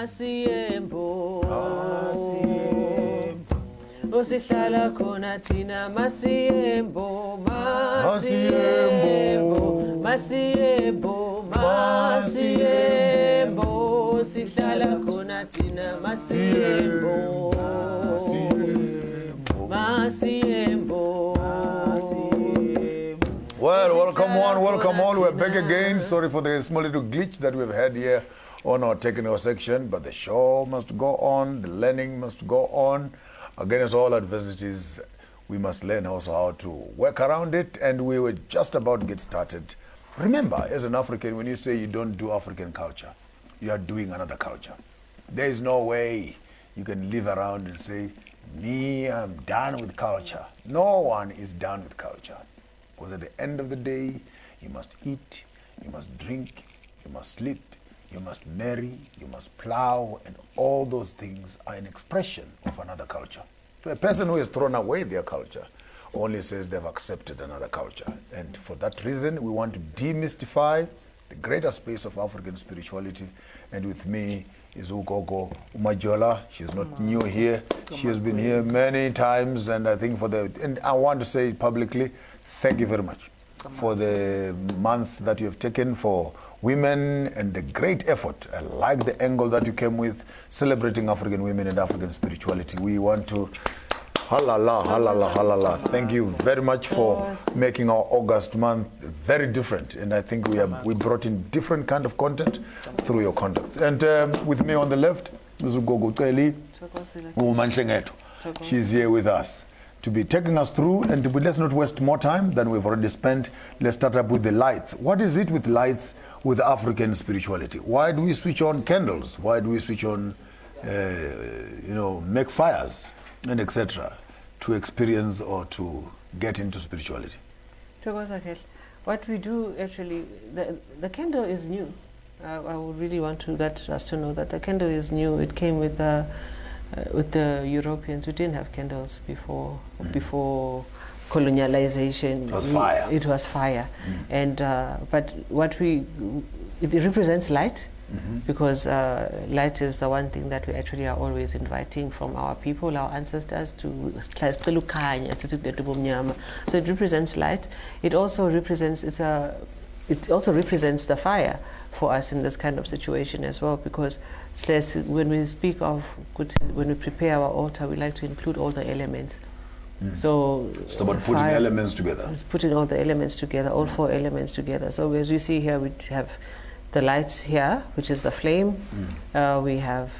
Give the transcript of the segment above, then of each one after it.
Masiembo, Osihlala khona thina Masiembo, Masiembo, Masiembo, Masiembo, Osihlala khona thina Masiembo, Masiembo. Well, welcome one, welcome all. We're back again. Sorry for the small little glitch that we've had here on our technical section, but the show must go on, the learning must go on. Against all adversities, we must learn also how to work around it, and we were just about to get started. Remember, as an African, when you say you don't do African culture, you are doing another culture. There is no way you can live around and say, me, I'm done with culture. No one is done with culture. Because at the end of the day, you must eat, you must drink, you must sleep, you must marry, you must plow, and all those things are an expression of another culture. To a person who has thrown away their culture only says they've accepted another culture. And for that reason, we want to demystify the greater space of African spirituality. And with me is Gogo Majola. She's not new here. She has been here many times, and I think and I want to say publicly, thank you very much for the month that you have taken for women and the great effort. I like the angle that you came with, celebrating African women and African spirituality. We want to halala, halala, halala. Thank you very much for making our August month very different. And I think we brought in different kind of content through your content. And with me on the left is Gogo Cebi. She's here with us to be taking us through, and let's not waste more time than we've already spent. Let's start up with the lights. What is it with lights with African spirituality? Why do we switch on candles? Why do we switch on, make fires and etc. to experience or to get into spirituality? What we do actually, the candle is new. I would really want us to know that the candle is new. It came with the Europeans. We didn't have candles before colonialization. It was fire. It was fire. And but it represents light, because light is the one thing that we actually are always inviting from our people, our ancestors, to. So it represents light. It also represents the fire for us in this kind of situation as well, because when we prepare our altar, we like to include all the elements. So it's about putting elements together. It's putting all the elements together, all 4 elements together. So as you see here, we have the lights here, which is the flame. We have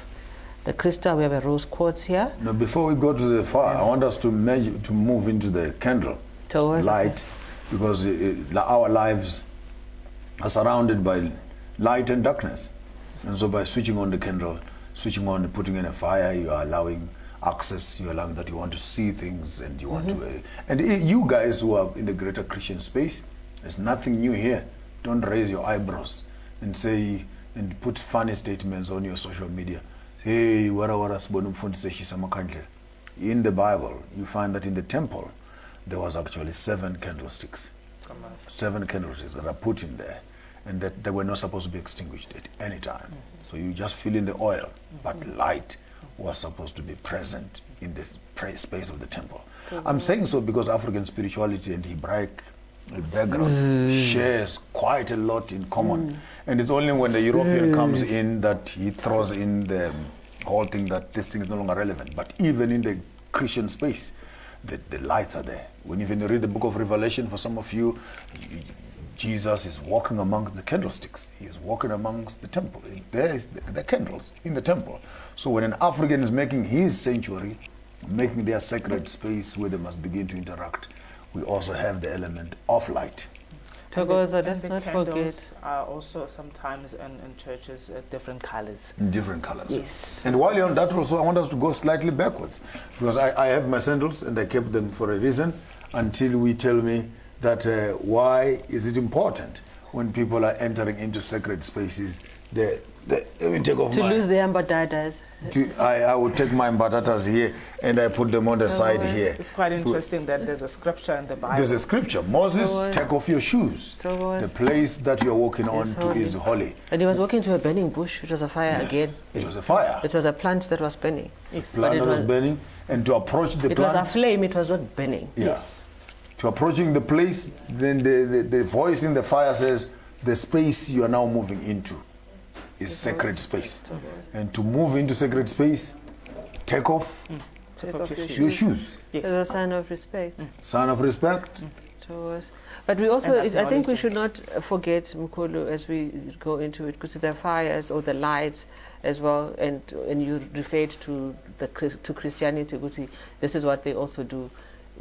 the crystal. We have a rose quartz here. Now, before we go to the fire, I want us to move into the candle light, because our lives are surrounded by light and darkness. And so by switching on the candle, putting in a fire, you are allowing access, you're allowing that you want to see things, and you want to... and you guys who are in the greater Christian space, there's nothing new here. Don't raise your eyebrows and say, and put funny statements on your social media. Hey, in the Bible, you find that in the temple, there was actually 7 candlesticks. 7 candlesticks that are put in there, and that they were not supposed to be extinguished at any time. So you just fill in the oil, but light was supposed to be present in this space of the temple. I'm saying so because African spirituality and Hebraic background shares quite a lot in common. And it's only when the European comes in that he throws in the whole thing that this thing is no longer relevant. But even in the Christian space, the lights are there. When you read the book of Revelation, for some of you, Jesus is walking amongst the candlesticks. He is walking amongst the temple. There is the candles in the temple. So when an African is making his sanctuary, making their sacred space where they must begin to interact, we also have the element of light. Togoza, let's not forget. Are also sometimes in churches different colors. Different colors. Yes. And while you're on that also, I want us to go slightly backwards, because I have my sandals and I kept them for a reason until we tell me that why is it important when people are entering into sacred spaces, let me take off to my... lose their mbatatas. I would take my batatas here and I put them on the side here. It's quite interesting that there's a scripture in the Bible. There's a scripture. Moses, take off your shoes. The place that you're walking on to is holy. And he was walking to a burning bush, which was a fire again. It was a fire. It was a plant that was burning. Yes. A plant that was burning. And to approach the plant... It was a flame, it was not burning. Yeah. Yes. To approaching the place, then the voice in the fire says, the space you are now moving into is sacred space. And to move into sacred space, take off your shoes. Yes. It's a sign of respect. Sign of respect. But we also, I think we should not forget, Mkhulu, as we go into it, because the fires or the lights as well, and you referred to Christianity, this is what they also do.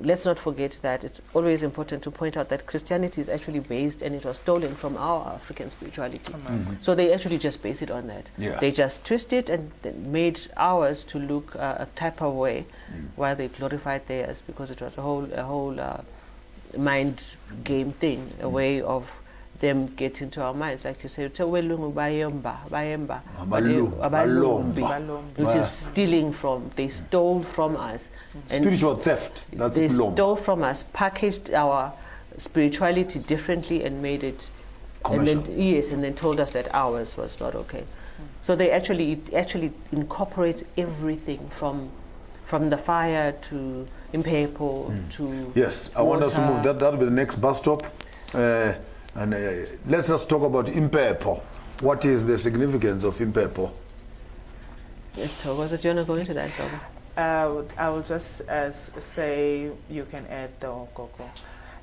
Let's not forget that it's always important to point out that Christianity is actually based, and it was stolen from our African spirituality. So they actually just base it on that. Yeah. They just twist it and made ours to look a type of way, while they glorified theirs, because it was a whole mind game thing, a way of them getting to our minds, like you said, which is stealing from, they stole from us. Spiritual theft, that's they stole from us, packaged our spirituality differently and made it commercial. And then told us that ours was not okay. So they actually incorporates everything from the fire to imphepho to yes, I water. want us to move that. That'll be the next bus stop. Let's just talk about imphepho. What is the significance of imphepho? Was it you want to go into that, Gogo? I will just say, you can add the Gogo.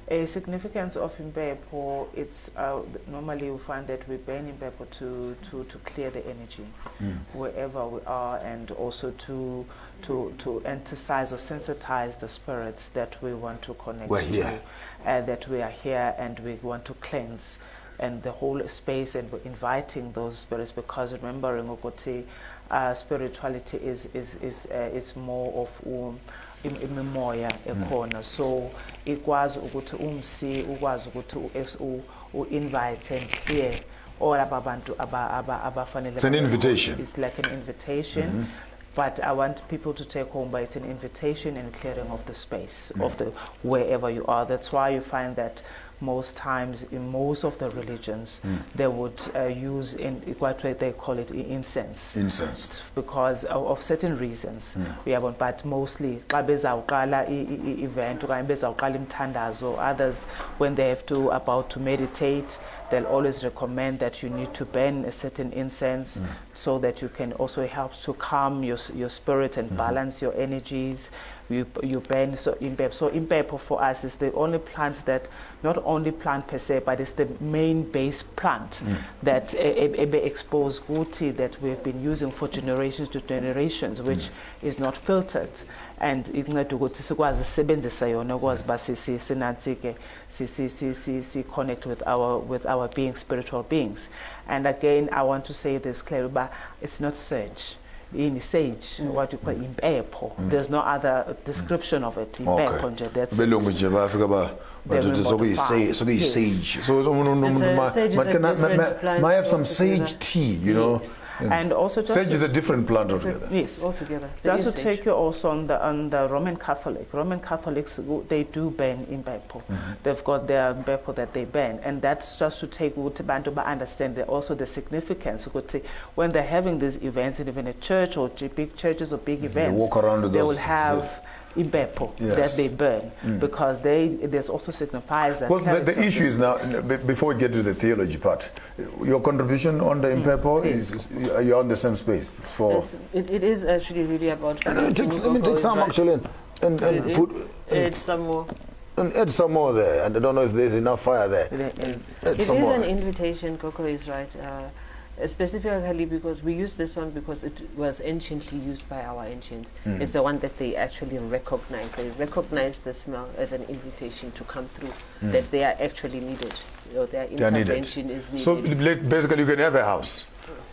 A significance of imphepho, it's normally we find that we burn imphepho to clear the energy wherever we are, and also to emphasize or sensitize the spirits that we want to connect to, that we are here and we want to cleanse and the whole space, and we're inviting those spirits, because remembering ukuthi spirituality is more of imimoya ekhona, so ikwazi ukuthi umsi ukwazi ukuthi u-invite and clear all abantu abafanele. It's an invitation. It's like an invitation. But I want people to take home, but it's an invitation and clearing of the space of the wherever you are. That's why you find that most times in most of the religions they would use what they call it incense. Incense. Because of certain reasons. But mostly event or others, when they have to about to meditate, they'll always recommend that you need to burn a certain incense so that you can also help to calm your spirit and balance your energies. You burn imphepho for us is the only plant that, not only plant per se, but it's the main base plant that exposed guti that we've been using for generations to generations, which is not filtered. And inceda ukuthi sikwazi sisebenzisa yona ukwazi basi connect with our being, spiritual beings. And again, I want to say this clearly, but it's not sage. In sage, what you call imphepho. There's no other description of it. Imphepho, that's sage. So might have some sage tea, you know. Yes. And also just sage is a different plant altogether. Yes, altogether. Just to take you also on the Roman Catholic. Roman Catholics, they do burn imphepho. They've got their imphepho that they burn, and that's just to take Bantu understand that also the significance. When they're having these events, and even a church or big churches or big events, they walk around with they will have imphepho that they burn, because there's also signifies that. Well, the issue is now, before we get to the theology part, your contribution on the imphepho is you're on the same space. It's for it is actually really about. Let me take some actually and put add some more. And add some more there. And I don't know if there's enough fire there. It is an invitation. Gogo is right. Specifically because we use this one because it was anciently used by our ancients. It's the one that they actually recognize. They recognize the smell as an invitation to come through, that they are actually needed, or their intervention is needed. So basically you can have a house,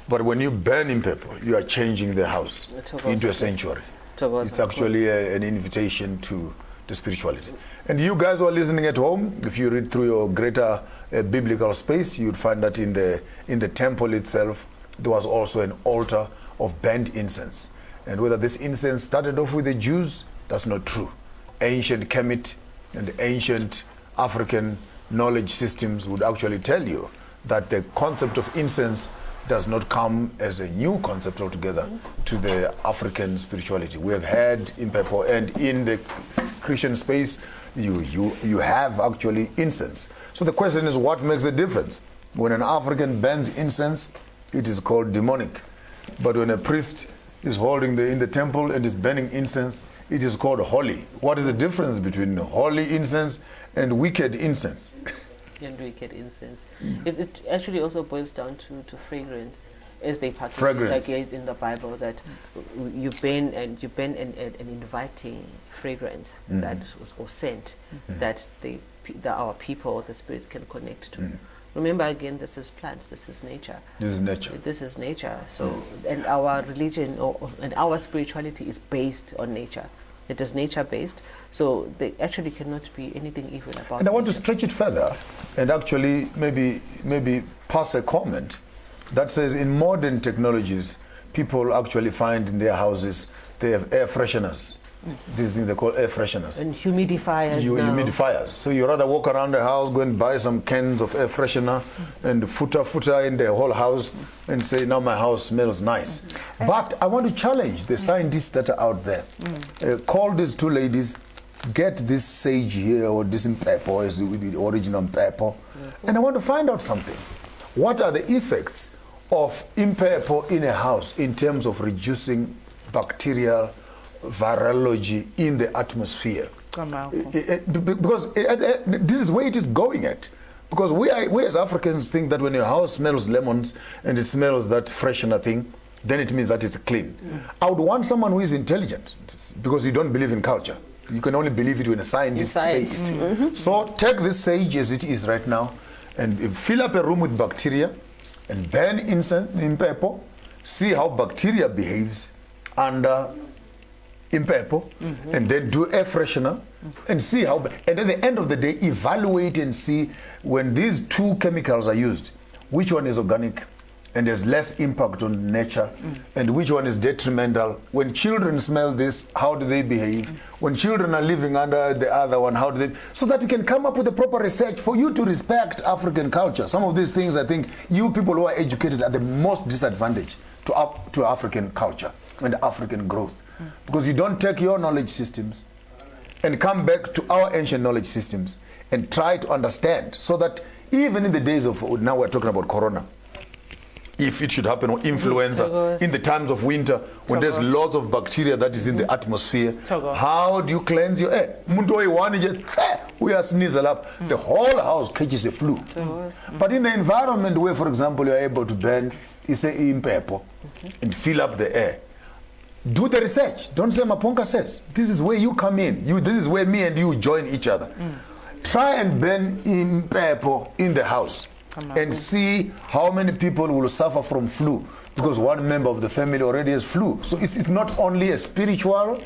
but when you burn imphepho, you are changing the house into a sanctuary. It's actually an invitation to the spirituality. And you guys who are listening at home, if you read through your greater biblical space, you'd find that in the temple itself, there was also an altar of burnt incense. And whether this incense started off with the Jews, that's not true. Ancient Kemet and ancient African knowledge systems would actually tell you that the concept of incense does not come as a new concept altogether to the African spirituality. We have had imphepho, and in the Christian space, you have actually incense. So the question is, what makes the difference? When an African burns incense, it is called demonic. But when a priest is holding in the temple and is burning incense, it is called holy. What is the difference between holy incense and wicked incense? And wicked incense. It actually also boils down to fragrance, as they participate in the Bible, that you burn an inviting fragrance that or scent that our people, the spirits, can connect to. Remember, again, this is plants, this is nature. This is nature. This is nature. So, and our religion and our spirituality is based on nature. It is nature-based, so there actually cannot be anything evil about it. And I want to stretch it further and actually maybe pass a comment that says in modern technologies, people actually find in their houses, they have air fresheners. These things they call air fresheners. And humidifiers Humidifiers. So you rather walk around the house, go and buy some cans of air freshener and footer in the whole house and say, now my house smells nice. But I want to challenge the scientists that are out there. Call these two ladies, get this sage here or this imphepho, as the original imphepho, and I want to find out something. What are the effects of imphepho in a house in terms of reducing bacterial virology in the atmosphere? Because this is where it is going at. Because we as Africans think that when your house smells lemons and it smells that freshener thing, then it means that it's clean. I would want someone who is intelligent, because you don't believe in culture. You can only believe it when a scientist says it. So take this sage as it is right now and fill up a room with bacteria and burn incense, imphepho, see how bacteria behaves under imphepho, and then do air freshener and see how, and at the end of the day evaluate and see when these two chemicals are used, which one is organic and has less impact on nature, and which one is detrimental. When children smell this, how do they behave? When children are living under the other one, how do they, so that you can come up with the proper research for you to respect African culture. Some of these things, I think you people who are educated are the most disadvantaged to African culture and African growth. Because you don't take your knowledge systems and come back to our ancient knowledge systems and try to understand, so that even in the days of, now we're talking about corona, if it should happen, or influenza, in the times of winter, when there's lots of bacteria that is in the atmosphere, how do you cleanse your air? We are sneezing up, the whole house catches a flu. But in the environment where, for example, you're able to burn, say imphepho, and fill up the air, do the research. Don't say Maponga says. This is where you come in. This is where me and you join each other. Try and burn imphepho in the house and see how many people will suffer from flu, because one member of the family already has flu. So it's not only a spiritual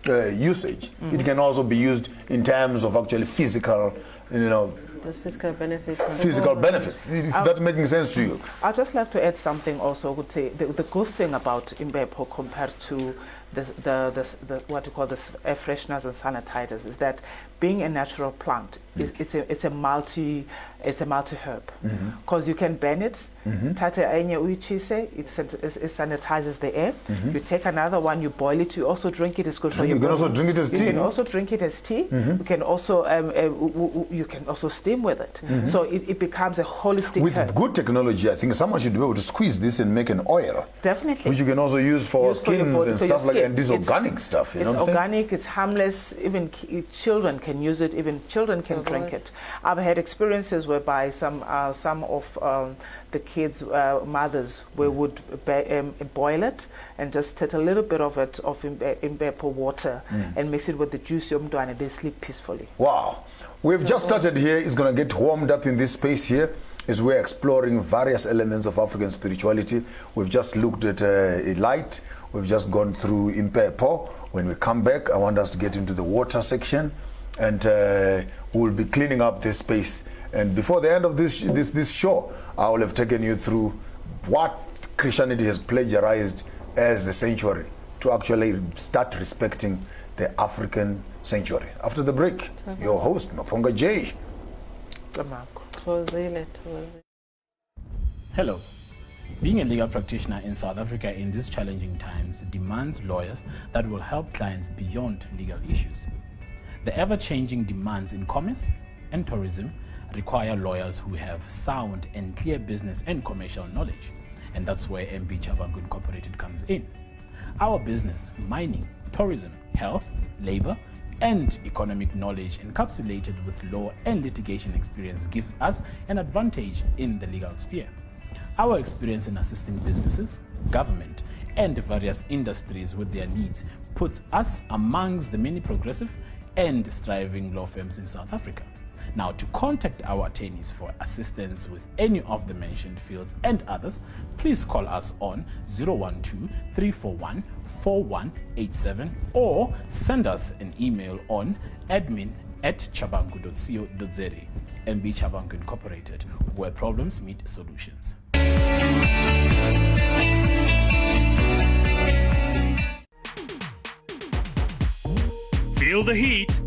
usage. It can also be used in terms of actually physical, Those physical benefits. Physical benefits. If that making sense to you? I'd just like to add something also. I would say the good thing about imphepho compared to the what you call the air fresheners and sanitizers is that being a natural plant, it's a multi herb, because you can burn it. Tate enye uyichise, it sanitizes the air. You take another one, you boil it. You also drink it. It's good for you. You can also drink it as tea. You can also drink it as tea. You can also steam with it. So it becomes a holistic with herb. Good technology. I think someone should be able to squeeze this and make an oil. Definitely. Which you can also use for skins and stuff like that. And this organic stuff. It's organic. It's harmless. Even children can use it. Even children can drink it. I've had experiences whereby some of the kids' mothers would boil it and just take a little bit of it of imphepho water and mix it with the juice and they sleep peacefully. Wow. We've just started here. It's going to get warmed up in this space here. is we're exploring various elements of African spirituality. We've just looked at light. We've just gone through imphepho. When we come back, I want us to get into the water section, and we'll be cleaning up this space. And before the end of this show, I will have taken you through what Christianity has plagiarized as the sanctuary to actually start respecting the African sanctuary. After the break, your host, Maponga J. Hello. Being a legal practitioner in South Africa in these challenging times demands lawyers that will help clients beyond legal issues. The ever-changing demands in commerce and tourism require lawyers who have sound and clear business and commercial knowledge, and that's where MB Chabangu Incorporated comes in. Our business, mining, tourism, health, labor, and economic knowledge encapsulated with law and litigation experience gives us an advantage in the legal sphere. Our experience in assisting businesses, government, and various industries with their needs puts us amongst the many progressive and striving law firms in South Africa. Now, to contact our attorneys for assistance with any of the mentioned fields and others, please call us on 012-341-4187 or send us an email on admin@chabangu.co.za. MB Chabangu Incorporated, where problems meet solutions. Feel the heat.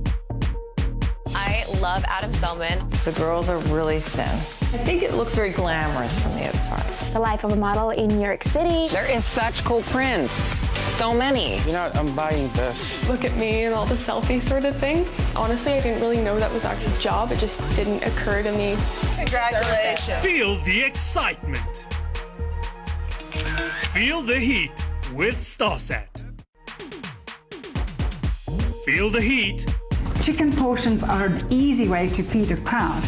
I love Adam Selman. The girls are really thin. I think it looks very glamorous from the outside. The life of a model in New York City. There is such cool prints. So many. You know what? I'm buying this. Look at me and all the selfie sort of thing. Honestly, I didn't really know that was actually a job. It just didn't occur to me. Congratulations. Feel the excitement. Feel the heat with StarSat. Feel the heat. Chicken portions are an easy way to feed a crowd.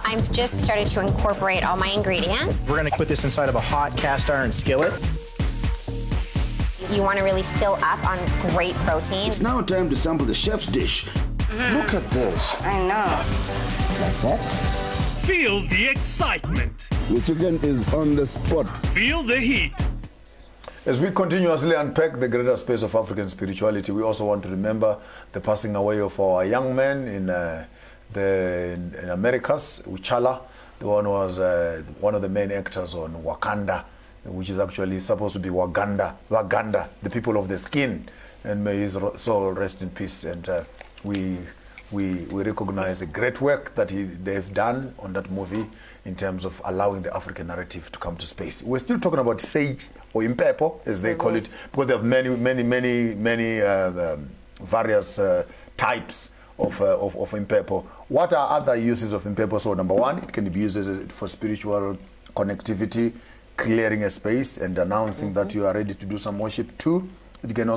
I've just started to incorporate all my ingredients. We're going to put this inside of a hot cast iron skillet. You want to really fill up on great protein. It's now time to sample the chef's dish. Look at this. I know. Like that? Feel the excitement. The chicken is on the spot. Feel the heat. As we continuously unpack the greater space of African spirituality, we also want to remember the passing away of our young man in Americas, Uchala. The one who was one of the main actors on Wakanda, which is actually supposed to be Waganda, the people of the skin. And may his soul rest in peace. And we recognize the great work that they've done on that movie in terms of allowing the African narrative to come to space. We're still talking about sage or imphepho, as they call it, because they have many various types of imphepho. What are other uses of imphepho? So number one, it can be used for spiritual connectivity, clearing a space and announcing that you are ready to do some worship. Two, it can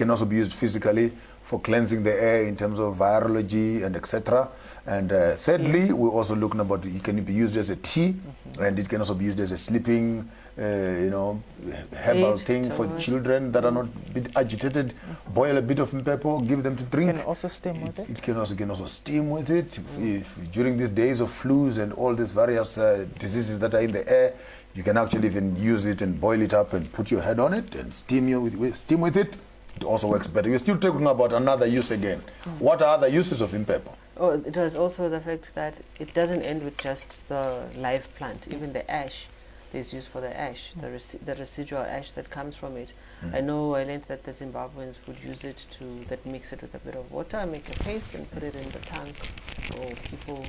also be used physically for cleansing the air in terms of virology and etc. And thirdly, we're also looking about it can be used as a tea, and it can also be used as a sleeping, herbal thing for children that are not a bit agitated. Boil a bit of imphepho, give them to drink. You can also steam with it. It can also steam with it. If during these days of flus and all these various diseases that are in the air, you can actually even use it and boil it up and put your head on it and steam with it. It also works better. We're still talking about another use again. What are other uses of imphepho? Oh, it was also the fact that it doesn't end with just the live plant. Even the ash, there's use for the ash, the residual ash that comes from it. I know I learned that the Zimbabweans would use it that mix it with a bit of water, make a paste and put it in the tank for people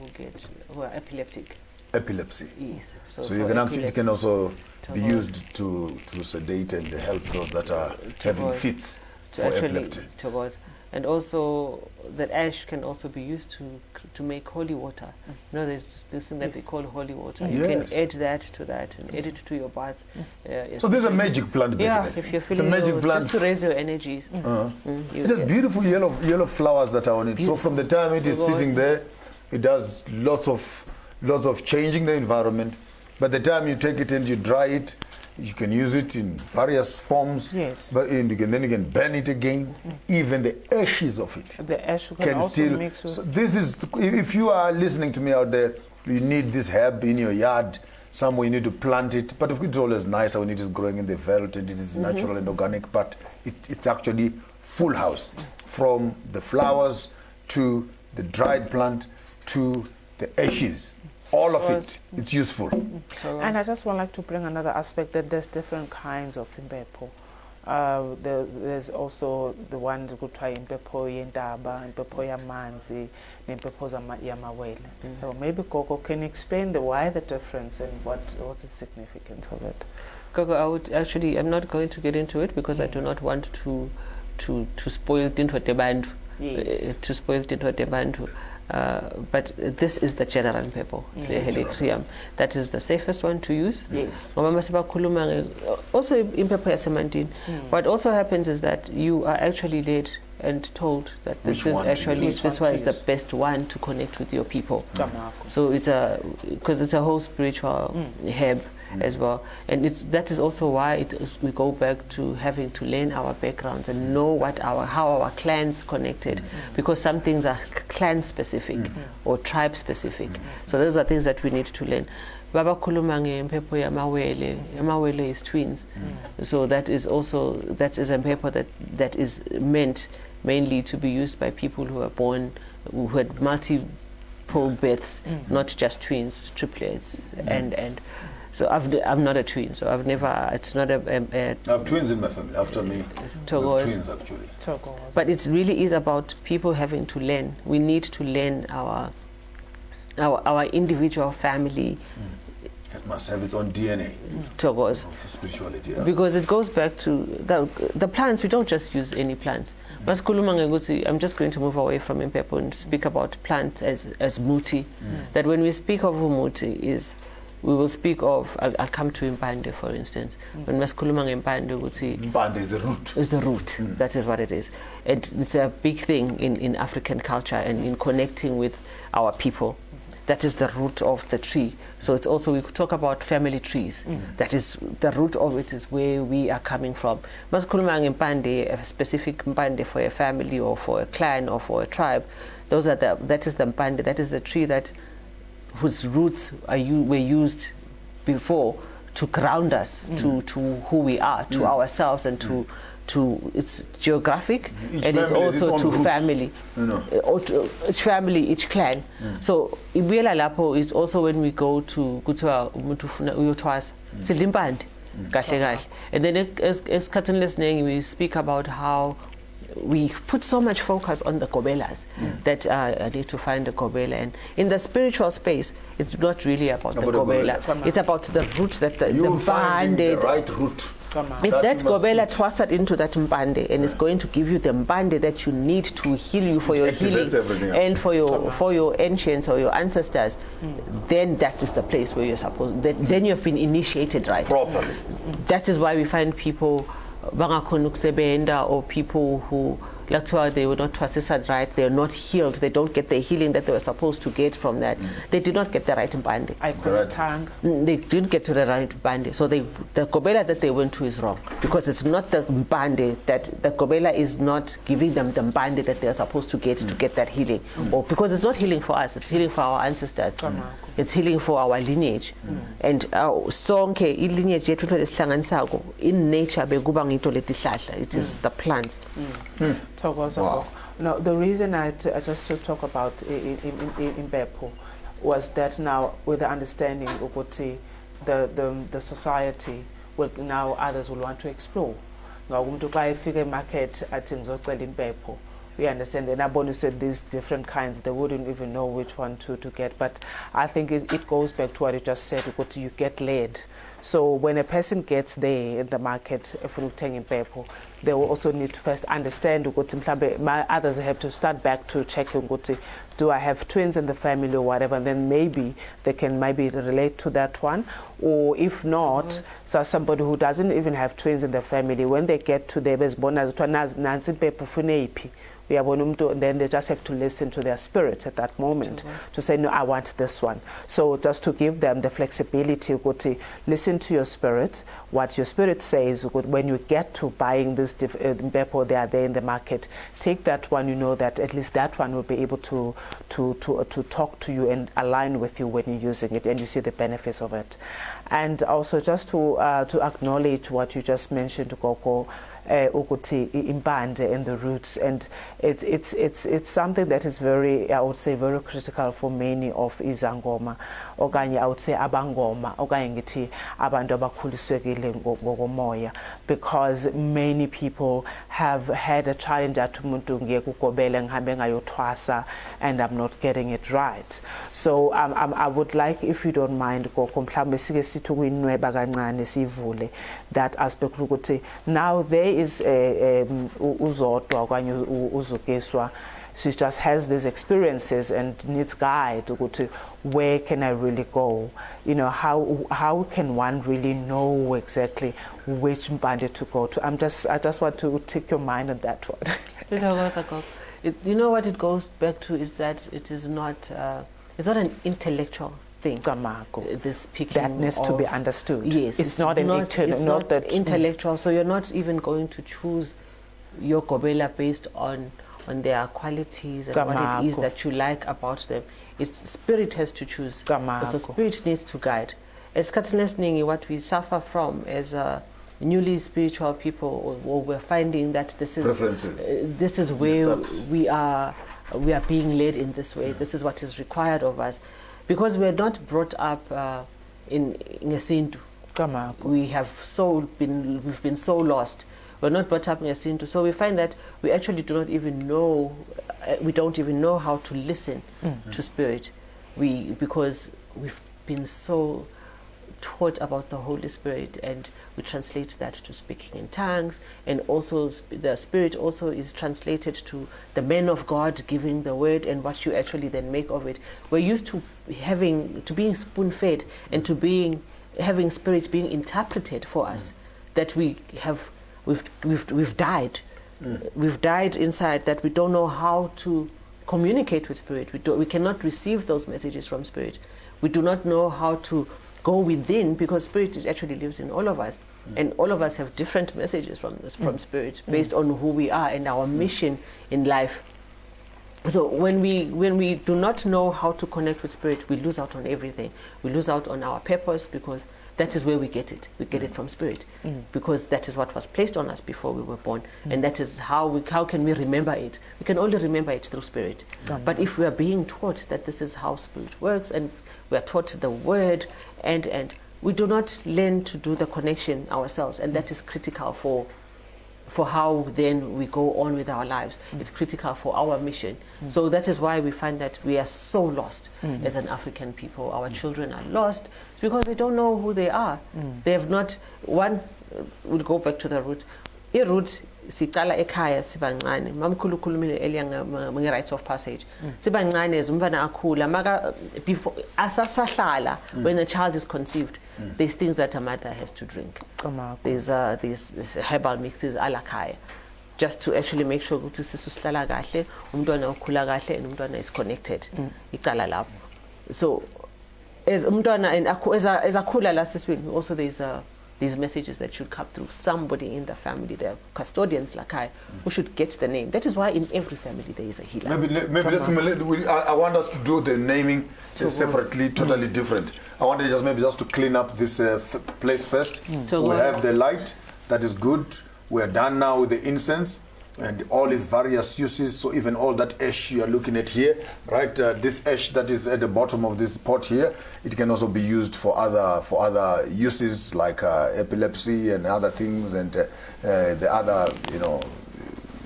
who are epileptic. Epilepsy. Yes. So it can also be used to sedate and help those that are having fits for epilepsy. And also that ash can also be used to make holy water. There's this thing that they call holy water. You can add that to that and add it to your bath. So this is a magic plant, basically. Yeah, if you're feeling it's a magic plant to raise your energies. It has beautiful yellow flowers that are on it. Beautiful. So from the time it is sitting there, it does lots of changing the environment. By the time you take it and you dry it, you can use it in various forms. Yes. But then you can burn it again. Even the ashes of it. The ash can also still mix with. So this is, if you are listening to me out there, you need this herb in your yard, somewhere you need to plant it. But it's always nicer when it is growing in the veldt and it is natural and organic, but it's actually full house. From the flowers to the dried plant to the ashes. All of it, it's useful. And I just want like to bring another aspect that there's different kinds of imphepho. There's also the one that could try imphepho yendaba, imphepho yamanzi, imphepho yamawele. So maybe Gogo can explain why the difference and what's the significance of it. Gogo, I'm not going to get into it because I do not want to spoil Tintwa Tebantu. Yes. To spoil Tintwa Tebantu. But this is the general imphepho, the helichrysum. That is the safest one to use. Yes. Also imphepho yasemantini. What also happens is that you are actually led and told that this one is the best one to connect with your people. So because it's a whole spiritual herb as well, and that is also why we go back to having to learn our backgrounds and know how our clans connected, because some things are clan specific or tribe specific. So those are things that we need to learn. Baba khuluma ngempepho yamawele. Yamawele is twins. So that is a impepho that is meant mainly to be used by people who are born, who had multiple births, not just twins, triplets, and so I'm not a twin, so I've never. It's not I have twins in my family after me. Twins actually. But it really is about people having to learn. We need to learn our individual family. It must have its own DNA. Of spirituality. Yeah. Because it goes back to the plants. We don't just use any plants. I'm just going to move away from imphepho and speak about plants as muti. That when we speak of muti we will speak of, I'll come to impande for instance. When maskuluma ngempande impande is the root. Is the root. That is what it is. And it's a big thing in African culture and in connecting with our people. That is the root of the tree. So it's also, we talk about family trees. That is, the root of it is where we are coming from. Maskuluma ngempande, a specific mpande for a family or for a clan or for a tribe, that is the mpande, that is the tree whose roots were used before to ground us to who we are, to ourselves, and to it's geographic, and it's also to roots. Family, each family, each clan. So Ibuyela Lapo is also when we go to Uyotwas, Silimpande, and then as we speak about how we put so much focus on the gobelas that I need to find the gobela, and in the spiritual space it's not really about the gobela. It's about the root, that the find the right root. If that gobela twisted into that mpande and it's going to give you the mpande that you need to heal you for your healing and for your ancients or your ancestors, then that is the place where you're supposed. Then you have been initiated right properly. That is why we find people or people who they were not processed right, they are not healed, they don't get the healing that they were supposed to get from that. They did not get the right mpande. They didn't get to the right mpande. So the gobela that they went to is wrong, because it's not the mpande, that the gobela is not giving them the mpande that they are supposed to get that healing. Or because it's not healing for us, it's healing for our ancestors. It's healing for our lineage. And sonke lineage yethu lesihlanganisako in nature bekuba ngito letihlahla, it is the plants. Wow. No, the reason I just to talk about imphepho was that now with the understanding of what the society will now others will want to explore. Now to buy figure market at imphepho. We understand that Nabonu said these different kinds, they wouldn't even know which one to get. But I think it goes back to what you just said, what you get led. So when a person gets there in the market, if we're taking imphepho, they will also need to first understand what others have to start back to checking what do I have twins in the family or whatever, and then maybe they can relate to that one. Or if not, so somebody who doesn't even have twins in the family, when they get to their best bonus, then they just have to listen to their spirit at that moment to say, no, I want this one. So just to give them the flexibility, listen listen to your spirit. What your spirit says, when you get to buying this imphepho, they are there in the market, take that one, you know that at least that one will be able to talk to you and align with you when you're using it, and you see the benefits of it. And also just to acknowledge what you just mentioned, Gogo, ukuthi impande and the roots, and it's something that is very, I would say, very critical for many of izangoma, okanye I would say abangoma, okanye ngithi abantu abakhulisekile ngokomoya, because many people have had a challenge at umuntu ngiye kugobela ngihambe ngayothwasa and I'm not getting it right. So I would like, if you don't mind, Gogo, mhlawumbe sike sithi kuyinweba kancane sivule that aspect ukuthi now there is uzodwa okanye uzukiswa, she just has these experiences and needs guide ukuthi where can I really go, you know, how can one really know exactly which mpande to go to. I just want to take your mind on that one. You know what it goes back to is that it is not it's not an intellectual thing. This speaking that needs to be understood. Yes, it's not intellectual. So you're not even going to choose your gobela based on their qualities and what it is that you like about them. It's spirit has to choose. So spirit needs to guide. As what we suffer from as newly spiritual people, or we're finding that this is where we are being led in this way. This is what is required of us. Because we're not brought up in Ngesintu. We've been so lost. We're not brought up in Ngesintu. So we find that we actually do not even know, we don't even know how to listen to spirit. Because we've been so taught about the Holy Spirit, and we translate that to speaking in tongues, and also the Spirit also is translated to the man of God giving the word and what you actually then make of it. We're used to being spoon-fed and to having Spirit being interpreted for us, that we've died. We've died inside, that we don't know how to communicate with Spirit. We cannot receive those messages from Spirit. We do not know how to go within, because Spirit actually lives in all of us, and all of us have different messages from Spirit based on who we are and our mission in life. So when we do not know how to connect with Spirit, we lose out on everything. We lose out on our purpose, because that is where we get it. We get it from Spirit, because that is what was placed on us before we were born, and that is how can we remember it? We can only remember it through Spirit. But if we are being taught that this is how Spirit works, and we are taught the word, and we do not learn to do the connection ourselves, and that is critical for how then we go on with our lives. It's critical for our mission. So that is why we find that we are so lost as an African people. Our children are lost. It's because they don't know who they are. They have not, we'll go back to the root. I-root, siqala ekhaya sibancane. Mamkhulu ukhulumile earlier nge-rites of passage. Sibancane as umntwana akhula, maka before asasahlala, when a child is conceived, there's things that a mother has to drink. There's these herbal mixes ala khaya, just to actually make sure ukuthi sisuhlala kahle, umntwana ukhula kahle, and umntwana is connected. Icala lapho. So as umntwana and as akhula la siswini, also there's these messages that should come through somebody in the family. There are custodians like who should get the name. That is why in every family there is a healer. I want us to do the naming separately, totally different. I want just to clean up this place first. We have the light, that is good. We are done now with the incense and all its various uses. So even all that ash you are looking at here, right? This ash that is at the bottom of this pot here, it can also be used for other uses like epilepsy and other things, and the other,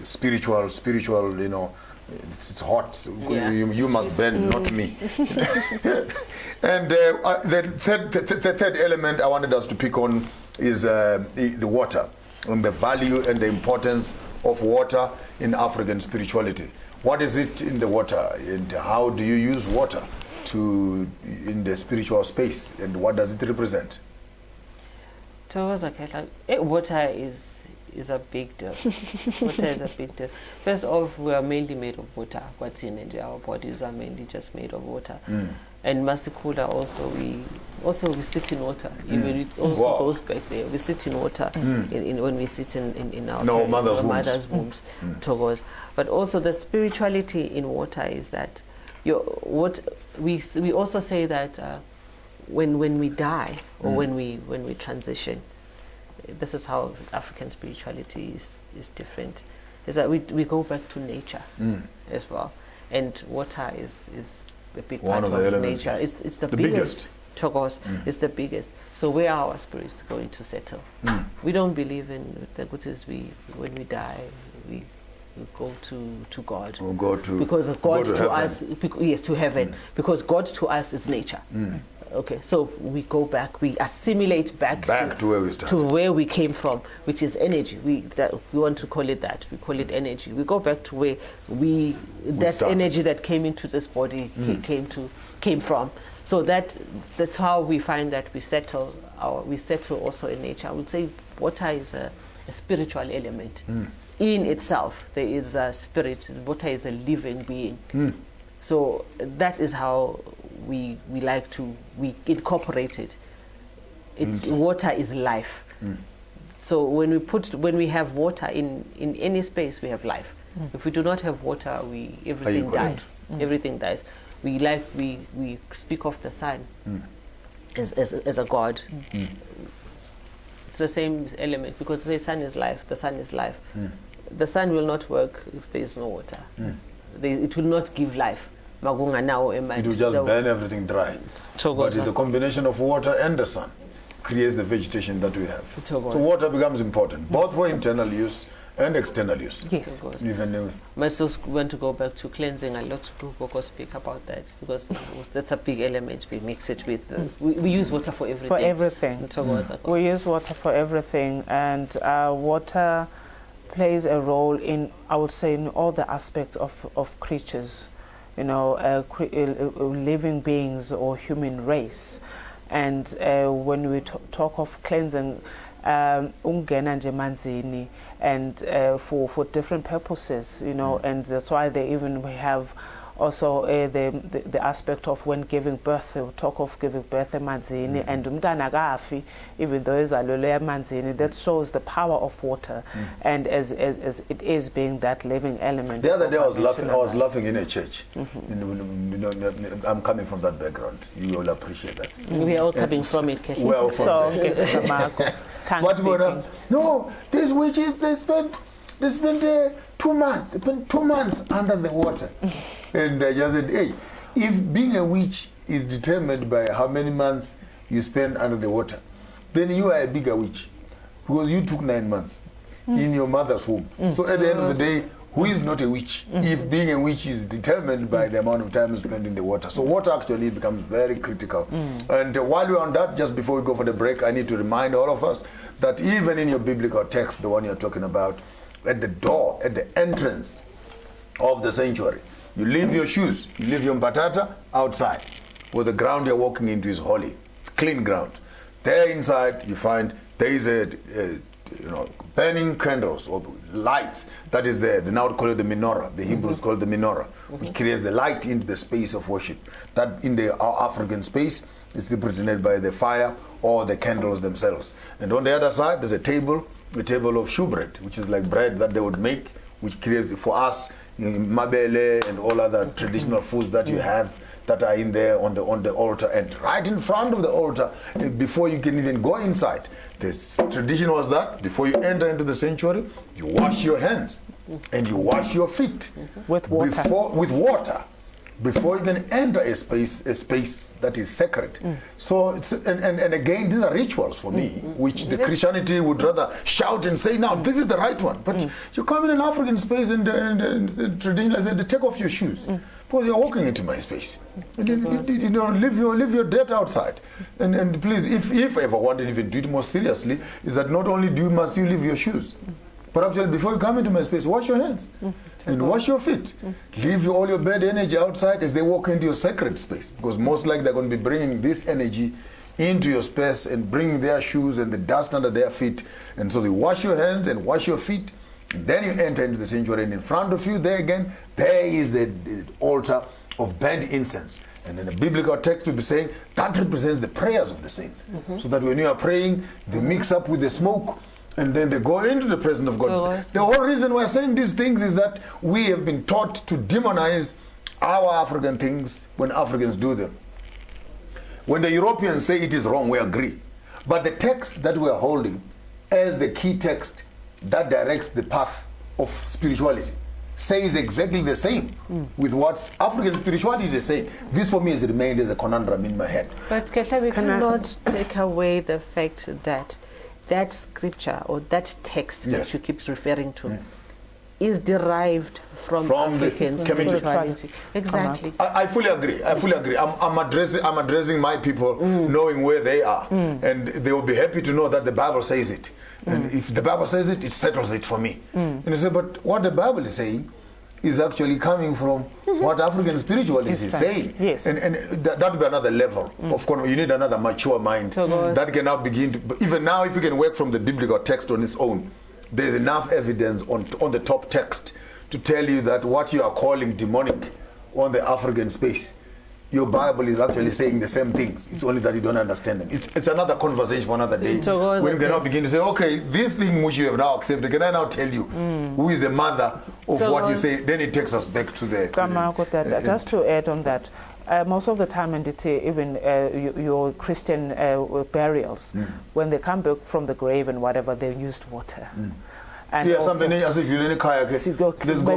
spiritual, it's hot. Yeah. You must burn, not me. And the third element I wanted us to pick on is the water, and the value and the importance of water in African spirituality. What is it in the water, and how do you use water in the spiritual space, and what does it represent? Water is a big deal. Water is a big deal. First off, we are mainly made of water. What's in it? Our bodies are mainly just made of water. And Masikula also, we sit in water. Even it also goes back there. We sit in water when we sit in our mother's wombs. Togos. But also the spirituality in water is that we also say that when we die or when we transition, this is how African spirituality is different. Is that we go back to nature as well, and water is a big part of nature. It's the biggest. Chokos is the biggest. So where are our spirits going to settle? We don't believe in the good is when we die we go to God. We'll go to because God to heaven. us yes, to heaven. Because God to us is nature. Okay, so we go back, we assimilate back to where we started. To where we came from, which is energy. We want to call it that. We call it energy. We go back to where that energy that came into this body came from. So that's how we find that we settle also in nature. I would say water is a spiritual element. In itself, there is a spirit. Water is a living being. So that is how we incorporate it. Water is life. So when we have water in any space, we have life. If we do not have water, everything dies. Everything dies. We speak of the sun as a god. It's the same element because the sun is life. The sun is life. The sun will not work if there is no water. It will not give life. It will just burn everything dry. But the combination of water and the sun creates the vegetation that we have. So water becomes important, both for internal use and external use. Yes. I still want to go back to cleansing. A lot of Gogo speak about that because that's a big element. We mix it with. We use water for everything. For everything. We use water for everything, and water plays a role in, I would say, in all the aspects of creatures. Living beings or human race. And when we talk of cleansing, ungena nje manzini, and for different purposes, and that's why they even have also the aspect of when giving birth. They will talk of giving birth emanzini, and umntana akafi even though ezalelwe emanzini. That shows the power of water, and as it is being that living element. The other day I was laughing in a church. I'm coming from that background. You all appreciate that. We are all coming from it. Well, from but no, these witches they spent 2 months. They spent 2 months under the water. And I just said, hey, if being a witch is determined by how many months you spend under the water, then you are a bigger witch because you took 9 months in your mother's womb. So at the end of the day, who is not a witch if being a witch is determined by the amount of time spent in the water? So water actually becomes very critical. And while we're on that, just before we go for the break, I need to remind all of us that even in your biblical text, the one you're talking about, at the door, at the entrance of the sanctuary, you leave your shoes, you leave your mbatata outside, where the ground you're walking into is holy. It's clean ground. There inside, you find there is a burning candles or lights that is there. They now call it the menorah. The Hebrews call it the menorah, which creates the light into the space of worship. That in our African space is represented by the fire or the candles themselves. And on the other side, there's a table of shewbread, which is like bread that they would make, which creates for us mabele and all other traditional foods that you have that are in there on the altar. And right in front of the altar, before you can even go inside, the tradition was that before you enter into the sanctuary, you wash your hands and you wash your feet with water before you can enter a space that is sacred. So it's, and again, these are rituals for me, which the Christianity would rather shout and say, now this is the right one. But you come in an African space and traditionally say, take off your shoes because you're walking into my space. Leave your dirt outside. And please, if ever want to even do it more seriously, is that not only must you leave your shoes, but actually before you come into my space, wash your hands and wash your feet. Leave all your bad energy outside as they walk into your sacred space, because most likely they're going to be bringing this energy into your space and bringing their shoes and the dust under their feet. And so they wash your hands and wash your feet. And then you enter into the sanctuary, and in front of you there again, there is the altar of burnt incense. And then the biblical text will be saying that represents the prayers of the saints. So that when you are praying, they mix up with the smoke and then they go into the presence of God. The whole reason we're saying these things is that we have been taught to demonize our African things when Africans do them. When the Europeans say it is wrong, we agree. But the text that we are holding as the key text that directs the path of spirituality says exactly the same with what African spirituality is saying. This for me has remained as a conundrum in my head. But Ketla, we cannot take away the fact that that scripture or that text that you keep referring to is derived from African spirituality. Exactly. I fully agree. I'm addressing my people knowing where they are. And they will be happy to know that the Bible says it. And if the Bible says it, it settles it for me. And you say, but what the Bible is saying is actually coming from what African spirituality is saying. Yes. And that would be another level. Of course, you need another mature mind that can now begin to, but even now, if you can work from the biblical text on its own, there's enough evidence on the top text to tell you that what you are calling demonic on the African space, your Bible is actually saying the same things. It's only that you don't understand them. It's another conversation for another day. When you can now begin to say, okay, this thing which you have now accepted, can I now tell you who is the mother of what you say? Then it takes us back to the... Just to add on that, most of the time, and even your Christian burials, when they come back from the grave and whatever, they used water. And something as if you're in a kayak. Let's go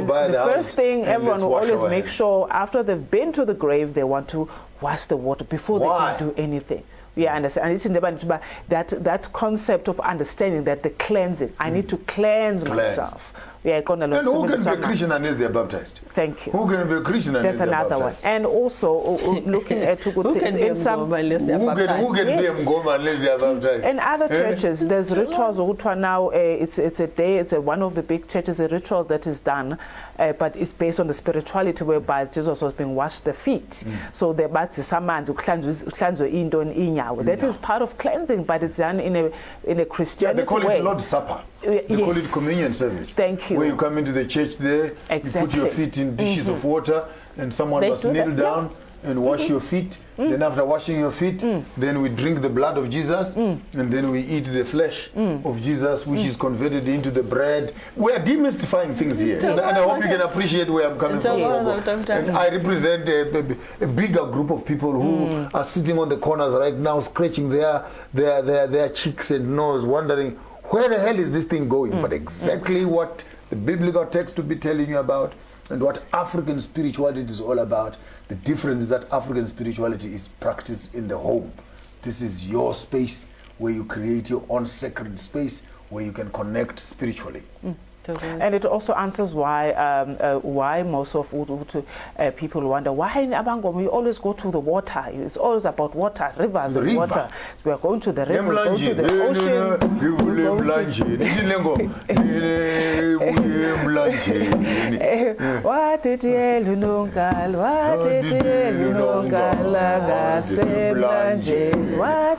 by the house. First thing, everyone will always make sure after they've been to the grave, they want to wash the water before they can do anything. Yeah, understand. And it's in the Bible, that concept of understanding that the cleansing. I need to cleanse myself. Yeah, and who can be a Christian unless they are baptized? Thank you. Who can be a Christian unless they are baptized? That's another one. And also looking at who can be a Mngoma unless they are baptized? Who can be a Mngoma unless they are baptized? In other churches, there's rituals. Now it's a day. It's one of the big churches. A ritual that is done, but it's based on the spirituality whereby Jesus was being washed the feet. So the that is part of cleansing, but it's done in a Christianity they call way. it Lord's Supper. They call it communion service. Thank you. Where you come into the church there, you put your feet in dishes of water, and someone must kneel down and wash your feet. Then after washing your feet, then we drink the blood of Jesus, and then we eat the flesh of Jesus, which is converted into the bread. We are demystifying things here, and I hope you can appreciate where I'm coming from. And I represent a bigger group of people who are sitting on the corners right now, scratching their cheeks and nose, wondering, where the hell is this thing going? But exactly what the biblical text will be telling you about and what African spirituality is all about. The difference is that African spirituality is practiced in the home. This is your space where you create your own sacred space where you can connect spiritually. And it also answers why most of people wonder why in Abango we always go to the water. It's always about water, rivers, and water. We are going to the river, going to the ocean.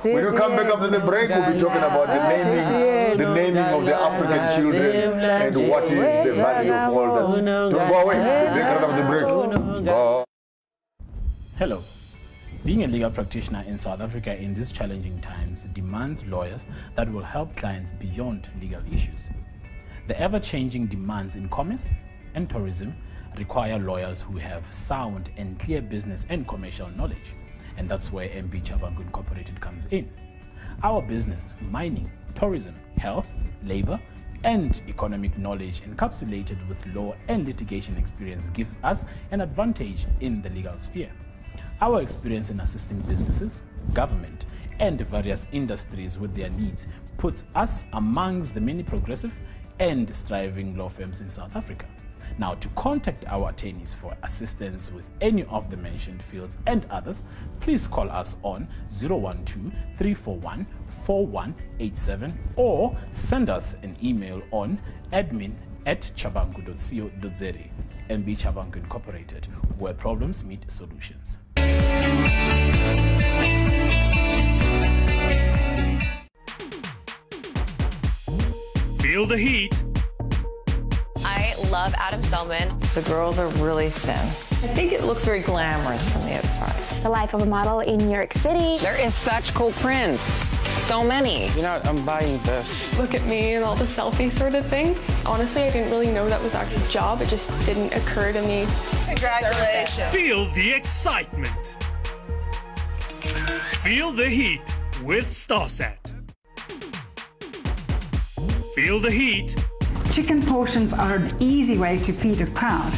When you come back after the break, we'll be talking about the naming of the African children and what is the value of all that. Don't go away. We'll break right after the break. Go. Hello. Being a legal practitioner in South Africa in these challenging times demands lawyers that will help clients beyond legal issues. The ever-changing demands in commerce and tourism require lawyers who have sound and clear business and commercial knowledge. And that's where MB Chabangu Incorporated comes in. Our business, mining, tourism, health, labor, and economic knowledge encapsulated with law and litigation experience gives us an advantage in the legal sphere. Our experience in assisting businesses, government, and various industries with their needs puts us amongst the many progressive and striving law firms in South Africa. Now, to contact our attorneys for assistance with any of the mentioned fields and others, please call us on 012-341-4187 or send us an email on admin@chabangu.co.za. MB Chabangu Incorporated, where problems meet solutions. Feel the heat. I love Adam Selman. The girls are really thin. I think it looks very glamorous from the outside. The life of a model in New York City. There is such cool prints. So many. You know, I'm buying this. Look at me and all the selfie sort of thing. Honestly, I didn't really know that was actually a job. It just didn't occur to me. Congratulations. Feel the excitement. Feel the heat with StarSat. Feel the heat. Chicken portions are an easy way to feed a crowd.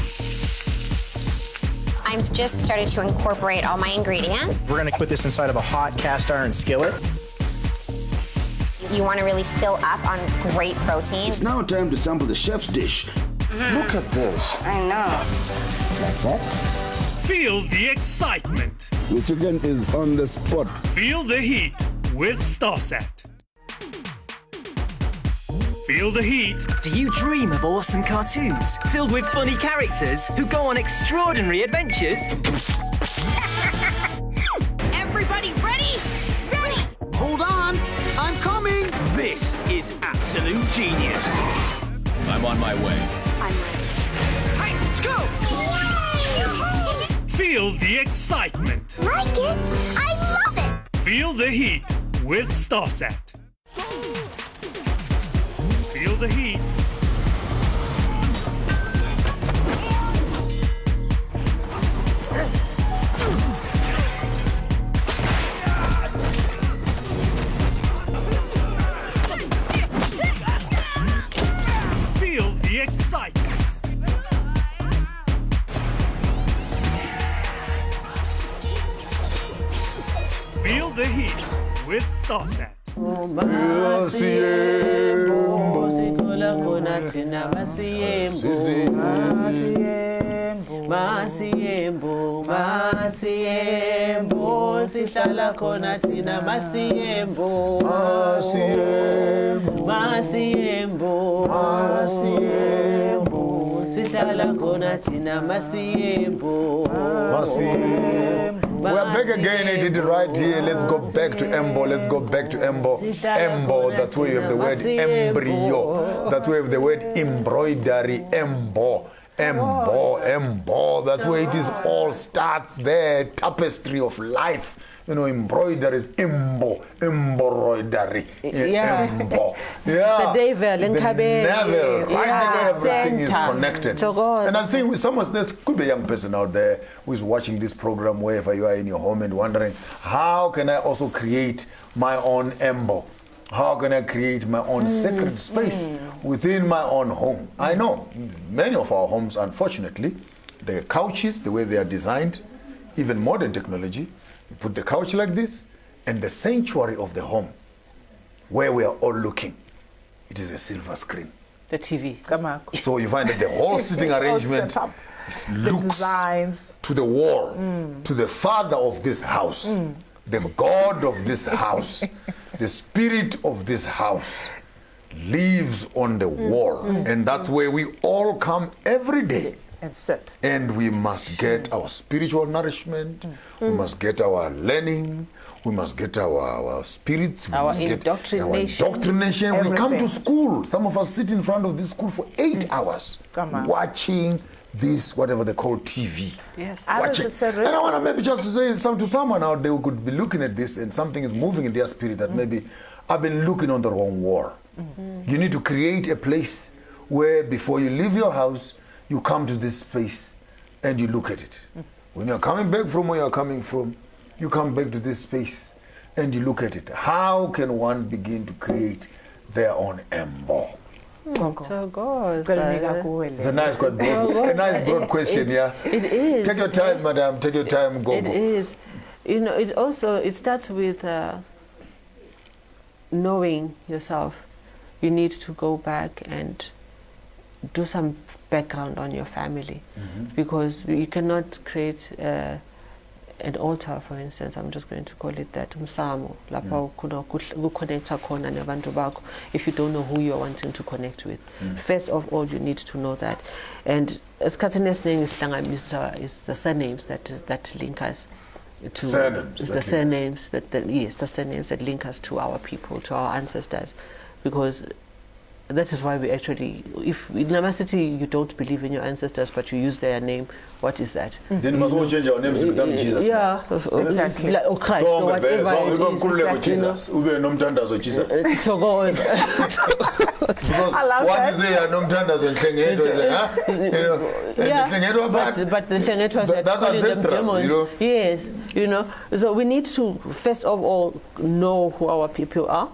I've just started to incorporate all my ingredients. We're gonna put this inside of a hot cast iron skillet. You want to really fill up on great protein. It's now time to sample the chef's dish. Look at this. I know. Like that? Feel the excitement. The chicken is on the spot. Feel the heat with StarSat. Feel the heat. Do you dream of awesome cartoons filled with funny characters who go on extraordinary adventures? Everybody ready? Ready! Hold on, I'm coming. This is absolute genius. I'm on my way. I'm ready. Hey, let's go! Feel the excitement. Like it? I love it! Feel the heat with StarSat. Feel the heat. Feel the excitement. Feel the heat with StarSat. Masiembo, Masiembo, sihlala khona thina Masiembo, Masiembo, Masiembo, sihlala khona thina Masiembo, Masiembo. We're back again, I did it right here. Let's go back to Embo. Let's go back to Embo. Embo, that's where you have the word embryo. That's where you have the word embroidery. Embo. Embo, Embo. That's where it is all starts there. Tapestry of life. You know, embroidery is Embo. Embroidery. Yeah. Embo. Yeah. The devil, the navel. Right there, everything is connected. And I think someone, there could be a young person out there who is watching this program wherever you are in your home and wondering, how can I also create my own Embo? How can I create my own sacred space within my own home? I know many of our homes, unfortunately, the couches, the way they are designed, even modern technology, you put the couch like this, and the sanctuary of the home, where we are all looking, it is a silver screen. The TV. So you find that the whole sitting arrangement looks to the wall, to the father of this house, the God of this house, the spirit of this house lives on the wall. And that's where we all come every day. And sit. And we must get our spiritual nourishment, we must get our learning, we must get our spirits, we must get our indoctrination. We come to school. Some of us sit in front of this school for 8 hours watching this, whatever they call TV. Yes. Watching. And I want to maybe just say something to someone out there who could be looking at this and something is moving in their spirit that maybe I've been looking on the wrong wall. You need to create a place where before you leave your house, you come to this space and you look at it. When you're coming back from where you're coming from, you come back to this space and you look at it. How can one begin to create their own Embo? It's a nice, broad question, yeah. It is. Take your time, madam. Take your time, Gogo. It is. You know, it starts with knowing yourself. You need to go back and do some background on your family, because you cannot create an altar, for instance. I'm just going to call it that, if you don't know who you're wanting to connect with. First of all, you need to know that. And as Katines name is the surnames that link us to the surnames that link us to our people, to our ancestors, because that is why we actually, if in Namasity you don't believe in your ancestors but you use their name, what is that? Then must all change our names to become Jesus. Yeah, exactly. Like, or Christ or whatever. Jesus. Ube nomthandazo Jesus. Because what is it? Nomthandazo Nhlengeto is but the Nhlengeto said that's ancestral, you know. Yes, you know. So we need to first of all know who our people are,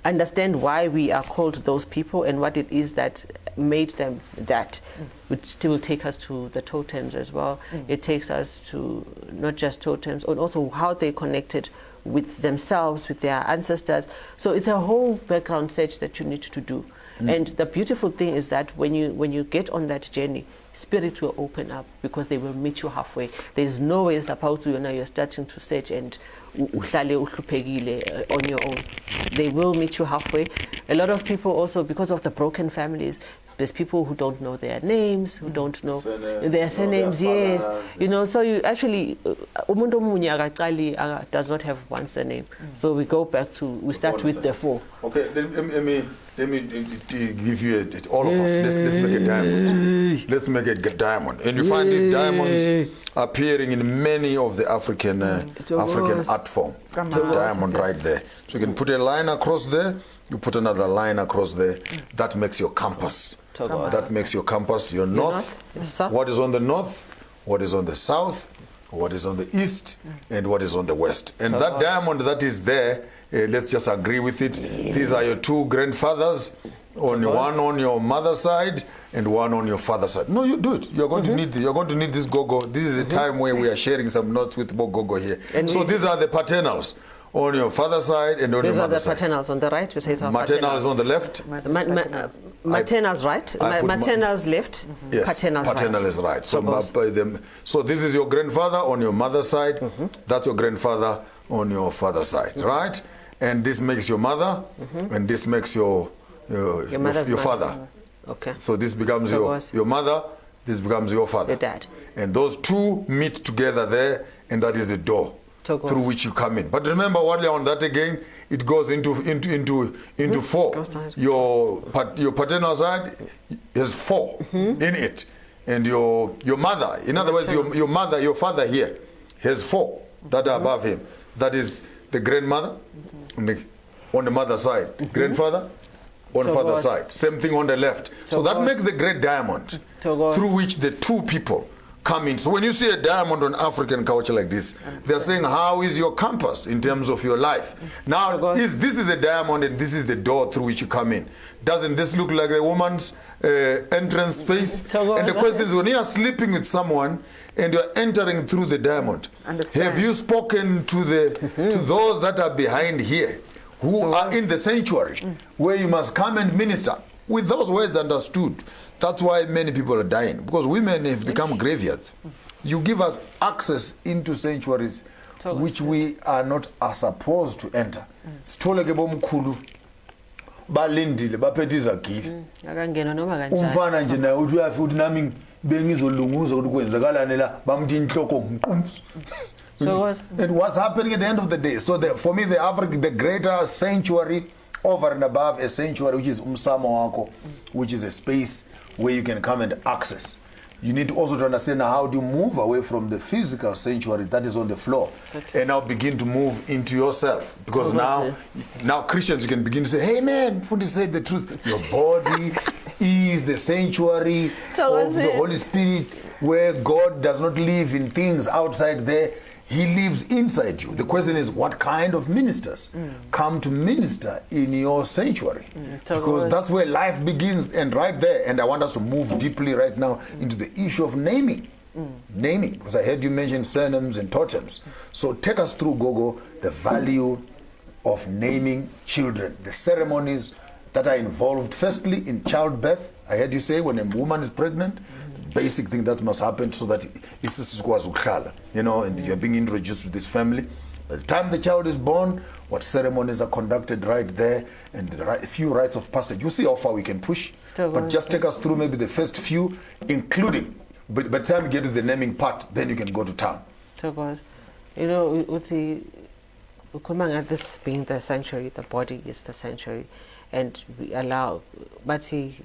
understand why we are called those people and what it is that made them that, which still take us to the totems as well. It takes us to not just totems, and also how they connected with themselves, with their ancestors. So it's a whole background search that you need to do. And the beautiful thing is that when you get on that journey, spirit will open up because they will meet you halfway. There's no way about to, you're starting to search and on your own. They will meet you halfway. A lot of people also, because of the broken families, there's people who don't know their names, who don't know their surnames, yes. You know, so you actually, umuntu omunye does not have one surname. So we go back to, we start with the 4. Okay, let me give you all of us. Let's make a diamond. Let's make a diamond, and you find these diamonds appearing in many of the African art form. The diamond right there. So you can put a line across there. You put another line across there. That makes your compass. That makes your compass. Your north. What is on the north? What is on the south? What is on the east? And what is on the west? And that diamond that is there. Let's just agree with it. These are your 2 grandfathers, one on your mother's side and one on your father's side. No, you do it. You're going to need this Gogo. This is a time where we are sharing some notes with Gogo here. And so these are the paternals on your father's side and on your mother's side. These are the paternals on the right. Maternal is on the left. Maternal's right. Maternal's left. Yes, paternal is right. So this is your grandfather on your mother's side. That's your grandfather on your father's side, right? And this makes your mother, and this makes your father. Okay. So this becomes your mother, this becomes your father. The dad. And those 2 meet together there, and that is the door through which you come in. But remember, what on that again, it goes into 4. Your paternal side has 4 in it, and your mother, in other words, your mother, your father here has 4 that are above him. That is the grandmother on the mother's side, grandfather on the father's side. Same thing on the left. So that makes the great diamond through which the 2 people come in. So when you see a diamond on African culture like this, they're saying, how is your compass in terms of your life? Now, this is the diamond and this is the door through which you come in. Doesn't this look like a woman's entrance space? And the question is, when you are sleeping with someone and you're entering through the diamond, have you spoken to those that are behind here, who are in the sanctuary, where you must come and minister? With those words understood, that's why many people are dying, because women have become graveyards. You give us access into sanctuaries which we are not supposed to enter. Balindile baphethe izagile akangena noma kanjani umfana nje naye uthi uyafi uthi nami bengizolunguza ukuthi kwenzakalani la bamthi inhloko ngqumsu. And what's happening at the end of the day? So for me, the greater sanctuary over and above a sanctuary, which is umsamo wako, which is a space where you can come and access. You need also to understand how to move away from the physical sanctuary that is on the floor, and now begin to move into yourself. Because now Christians, you can begin to say, hey man, Fundi said the truth. Your body is the sanctuary of the Holy Spirit, where God does not live in things outside there. He lives inside you. The question is, what kind of ministers come to minister in your sanctuary? Because that's where life begins, and right there. And I want us to move deeply right now into the issue of naming. Naming, because I heard you mention surnames and totems. So take us through, Gogo, the value of naming children, the ceremonies that are involved, firstly, in childbirth. I heard you say when a woman is pregnant, basic thing that must happen so that and you're being introduced to this family. By the time the child is born, what ceremonies are conducted right there, and a few rites of passage. You see how far we can push, but just take us through maybe the first few, including, but by the time you get to the naming part, then you can go to town. You know, with the this being the sanctuary, the body is the sanctuary. and we allow, but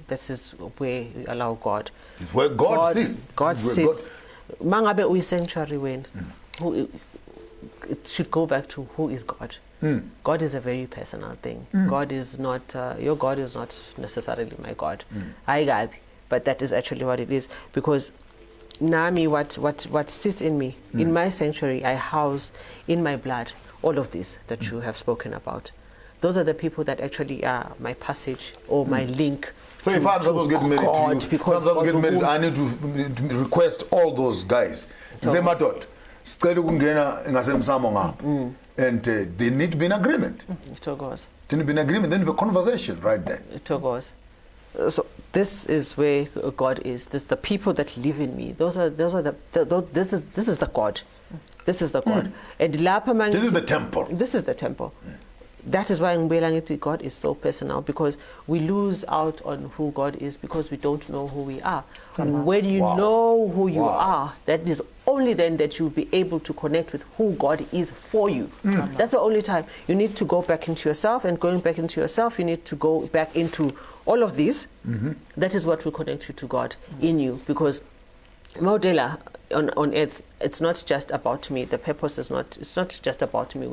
this is where we allow God. It's where God sits. God sits. Mangabe uyi sanctuary when, who it should go back to who is God. God is a very personal thing. God is not, your God is not necessarily my God. But that is actually what it is. Because Nami, what sits in me, in my sanctuary, I house in my blood all of this that you have spoken about. Those are the people that actually are my passage or my link. So if I'm supposed to get married to you, because I'm supposed to get married, I need to request all those guys. And they need to be in agreement. They need to be in agreement. Then we have a conversation right there. So this is where God is. This is the people that live in me. This is the God. This is the God. And this is the temple. This is the temple. That is why God is so personal, because we lose out on who God is because we don't know who we are. When you know who you are, that is only then that you'll be able to connect with who God is for you. That's the only time. You need to go back into yourself, and going back into yourself, you need to go back into all of these. That is what will connect you to God in you, because Majola on earth, it's not just about me. The purpose is not, it's not just about me.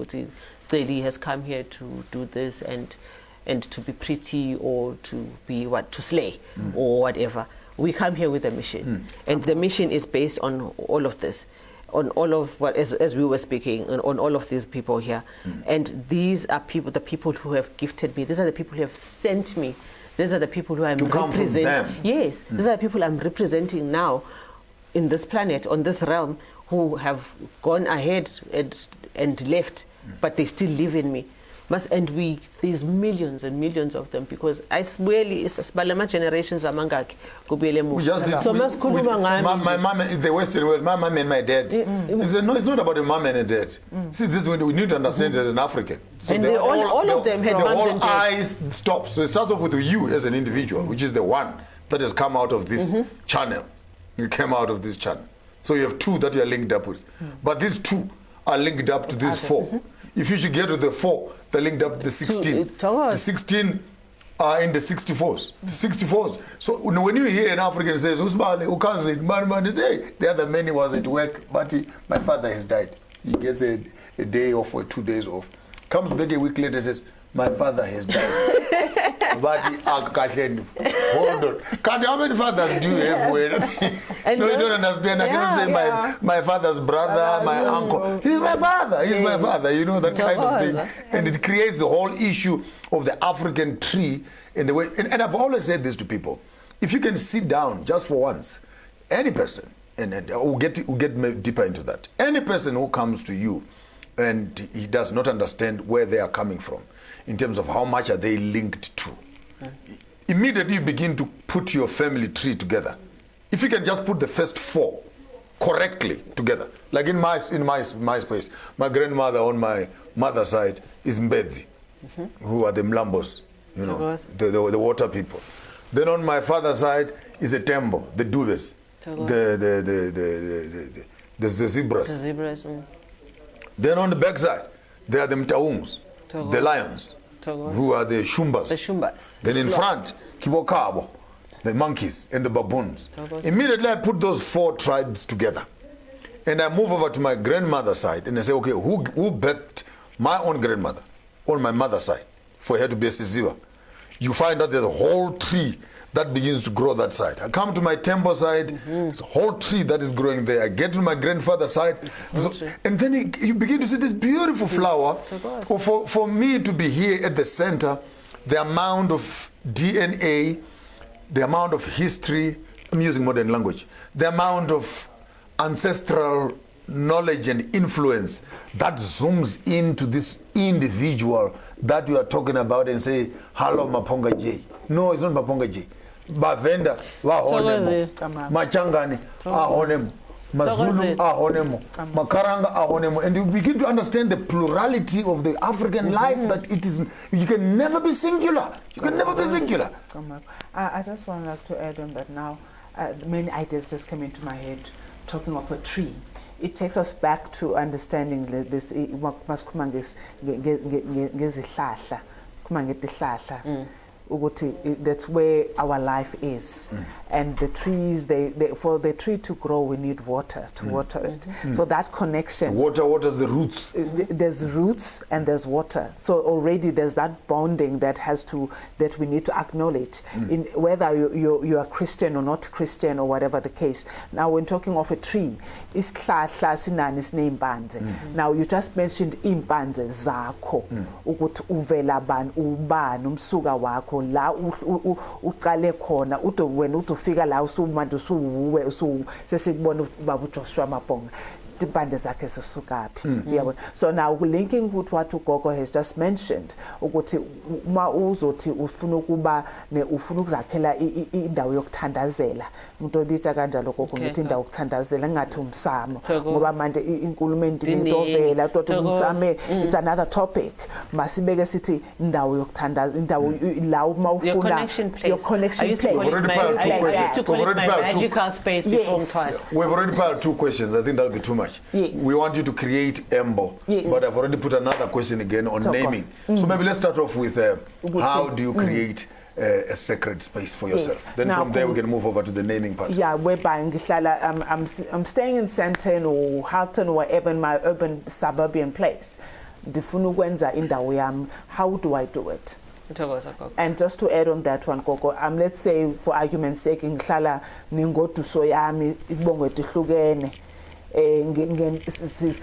He has come here to do this and to be pretty, or to be to slay or whatever. We come here with a mission, and the mission is based on all of this, on all of what, as we were speaking, on all of these people here. And these are people, the people who have gifted me. These are the people who have sent me. These are the people who I'm representing. Yes, these are the people I'm representing now in this planet, on this realm, who have gone ahead and left, but they still live in me. And there's millions and millions of them, because I swear it's generations amangaki. My mom in the Western world, my mom and my dad. No, it's not about a mom and a dad. See, this is what we need to understand as an African. So and all of them had moms and dads. Eyes stop. So it starts off with you as an individual, which is the one that has come out of this channel. You came out of this channel. So you have two that you are linked up with. But these two are linked up to these four. If you should get to the 4, they're linked up to the 16. The 16 are in the 64s. The 64s. So when you hear an African says, Usmane, Ukazi, man, say, the other man was at work, but my father has died. He gets a day off or 2 days off. Comes back a week later and says, my father has died. But hold on. How many fathers do you have? No, you don't understand. I cannot say my father's brother, my uncle. He's my father. He's my father. You know, that kind of thing. And it creates the whole issue of the African tree in the way. And I've always said this to people. If you can sit down just for once, any person, and we'll get deeper into that. Any person who comes to you and he does not understand where they are coming from, in terms of how much are they linked to, immediately you begin to put your family tree together. If you can just put the first 4 correctly together, like in my space, my grandmother on my mother's side is Mbedzi, who are the Mlambos, you know, the water people. Then on my father's side is a Tembo, the Dudes, the zebras. The zebras. Then on the back side, there are the Mtaungs, the lions, who are the Shumbas. The Shumbas. Then in front, Kibokabo, the monkeys and the baboons. Immediately I put those 4 tribes together. And I move over to my grandmother's side and I say, okay, who backed my own grandmother on my mother's side for her to be a Siziwa? You find out there's a whole tree that begins to grow that side. I come to my temple side, there's a whole tree that is growing there. I get to my grandfather's side, and then you begin to see this beautiful flower. For me to be here at the center, the amount of DNA, the amount of history, I'm using modern language, the amount of ancestral knowledge and influence that zooms into this individual that you are talking about and say, hello, Maponga J. No, it's not Maponga J. Bavenda, Wahonemo, Machangani, Ahonemo, Mazulu, Ahonemo, Makaranga, Ahonemo. And you begin to understand the plurality of the African life, that it is, you can never be singular. You can never be singular. I just want to add on that now. Many ideas just came into my head, talking of a tree. It takes us back to understanding this that's where our life is. And the trees, for the tree to grow, we need water to water it. So that connection. Water's the roots. There's roots and there's water. So already there's that bonding that we need to acknowledge, in whether you are Christian or not Christian or whatever the case. Now, when talking of a tree, it's now you just mentioned impanze zakho ukuthi uvela bani ubani umsuka wakho la uqale khona wena ufika la usumanje usuwe sesikubona ubaba uJoshua Maponga impande zakhe zisukaphi yabona. So now linking with what Gogo has just mentioned ukuthi uma uzothi ufuna ukuba ufuna ukuzakhela indawo yokuthandazela umuntu obiza kanjalo Gogo ukuthi indawo yokuthandazela ngathi umsamo ngoba manje inkulumo endintovela toto umsame is another topic. Masibeke sithi indawo yokuthandaza indawo la uma ufuna your connection place. We've already piled two questions. I think that'll be too much. Yes. We want you to create Embo, but I've already put another question again on naming. So maybe let's start off with how do you create a sacred space for yourself? Then now, from there we can move over to the naming part. Yeah, whereby I'm staying in Sandton or Halton or wherever in my urban suburban place. How do I do it? And just to add on that one, Gogo, let's say for argument's sake, ngihlala ningodu soyami ibongo tihlukene.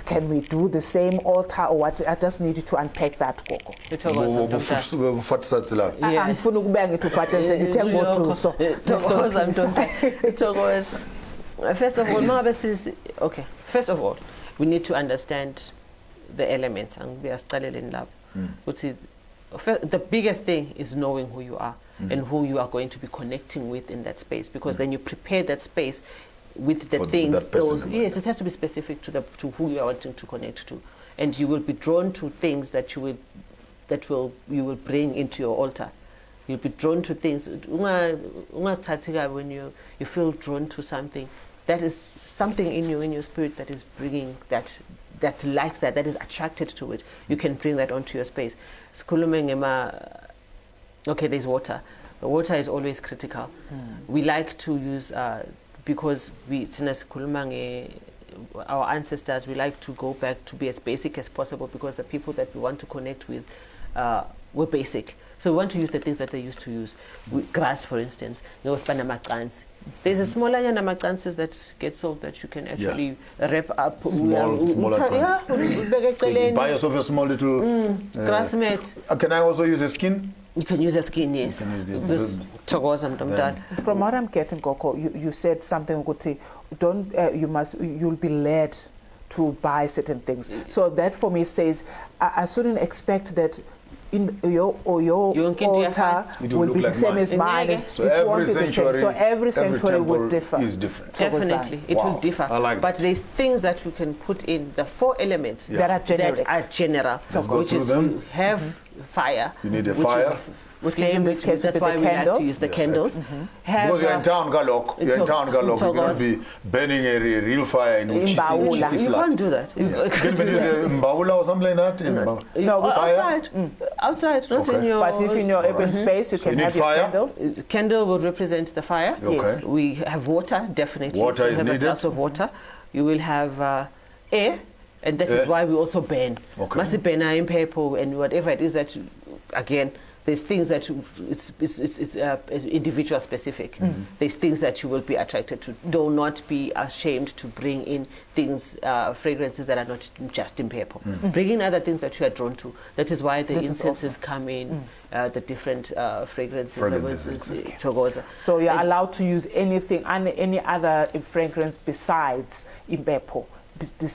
Can we do the same altar or what? I just need to unpack that, Gogo. First of all, we need to understand the elements, and we are studying in lab. The biggest thing is knowing who you are and who you are going to be connecting with in that space, because then you prepare that space with the things. Yes, it has to be specific to who you are wanting to connect to, and you will be drawn to things that you will bring into your altar. You'll be drawn to things. When you feel drawn to something, that is something in your spirit that is bringing that likes that is attracted to it. You can bring that onto your space. Okay, there's water. The water is always critical. We like to use because our ancestors, we like to go back to be as basic as possible, because the people that we want to connect with were basic. So we want to use the things that they used to use. Grass, for instance. There's a smaller namakanses that get sold that you can actually wrap up. Buy yourself a small little grass mat. Can I also use a skin? You can use a skin, yes. From what I'm getting, Gogo, you said something. You'll be led to buy certain things. So that for me says I shouldn't expect that in your altar will be the same as mine. So every sanctuary would differ. Is different. Definitely, it will differ. I like but there's things that we can put in the 4 elements that are general, which is you have fire. You need a fire. Flame, that's why we like to use the candles. Because you're in town, Galok. You're in town, Galok. You're going to be burning a real fire in Uchisi. You can't do that. You can use a Mbaula or something like that? No, outside, not in your... But if in your open space, you can have your candle. Candle will represent the fire. Yes. We have water, definitely. Water is needed. A glass of water. You will have air, and that is why we also burn. Must burn imphepho and whatever it is that, again, there's things that it's individual specific. There's things that you will be attracted to. Do not be ashamed to bring in things, fragrances that are not just imphepho. Bring in other things that you are drawn to. That is why the incenses come in, the different fragrances. Exactly. So you're allowed to use anything, any other fragrance besides imphepho,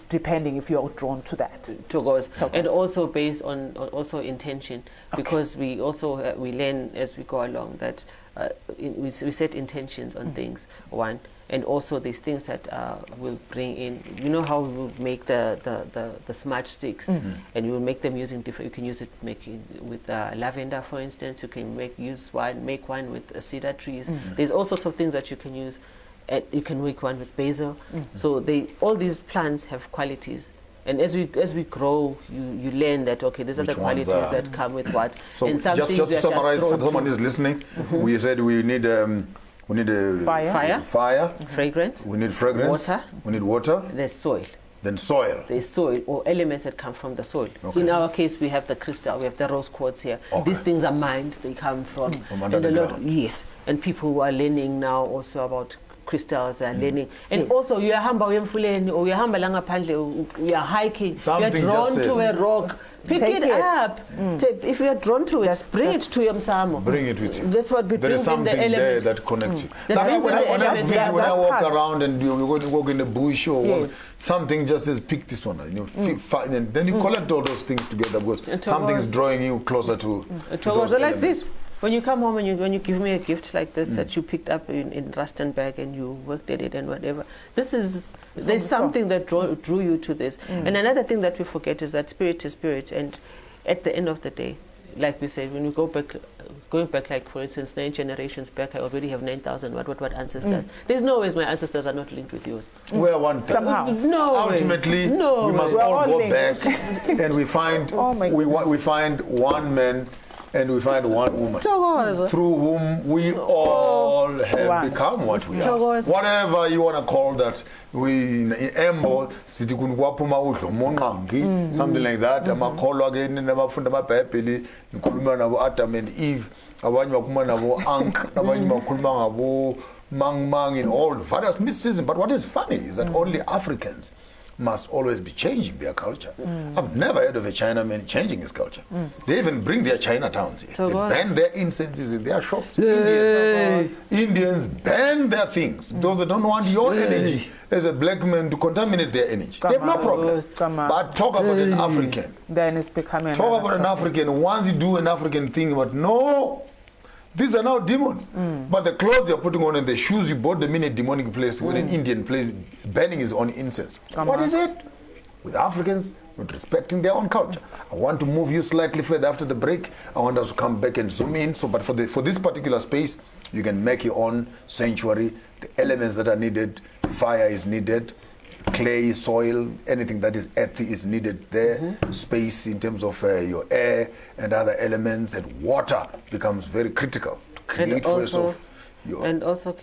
depending if you're drawn to that. And also based on also intention, because we also we learn as we go along that we set intentions on things, one, and also these things that will bring in, you know how we will make the smart sticks, and you will make them using different, you can use it making with lavender, for instance. You can make one with cedar trees. There's all sorts of things that you can use. You can make one with basil. So all these plants have qualities, And as we grow, you learn that, okay, these are the qualities that come with what. So and some just to summarize for someone who's listening, we said we need fire, fragrance, we need fragrance, water, we need water, there's soil. Then soil. There's soil or elements that come from the soil. Okay. In our case, we have the crystal, we have the rose quartz here. Okay. These things are mined, they come from under the ground. Yes, and people who are learning now also about crystals are learning. And also, you are hamba uyemfuleni or you are hamba langa pandle, you are hiking, you are drawn to a rock. Pick it up. If you are drawn to it, bring it to your msamo. Bring it with you. That's what we bring in the There is something there that connects you. Like when I walk around and you're going to walk in the bush or what, something just says, pick this one. And then you collect all those things together because something is drawing you closer to those like this. When you come home and when you give me a gift like this that you picked up in Rustenburg and you worked at it and whatever, there's something that drew you to this. And another thing that we forget is that spirit is spirit, and at the end of the day, like we said, when you going back like for instance 9 generations back, I already have 9,000 what ancestors. There's no ways my ancestors are not linked with yours. We are one somehow. No ultimately, we must all go back and we find we find one man. And we find one woman through whom we all have become what we are. Whatever you want to call that, we embo sithi kunkwapuma udlo monqambi, something like that. Amakholwa ke nabafunda amabhayibheli nikhuluma nabo Adam and Eve, abanye bakhuluma nabo Ankh, abanye bakhuluma ngabo Mang in all various mysticism. But what is funny is that only Africans must always be changing their culture. I've never heard of a Chinaman changing his culture. They even bring their Chinatowns here. They ban their incenses in their shops. Indians ban their things because they don't want your energy as a black man to contaminate their energy. They have no problem. But talk about an African. Then it's becoming talk about an African. Once you do an African thing, but no, these are now demons. But the clothes you're putting on and the shoes you bought them in a demonic place, when an Indian place banning his own incense. What is it? With Africans not respecting their own culture. I want to move you slightly further after the break. I want us to come back and zoom in. So, but for this particular space, you can make your own sanctuary. The elements that are needed, fire is needed, clay, soil, anything that is earthy is needed there. Space in terms of your air and other elements, and water becomes very critical to create first of your... And also,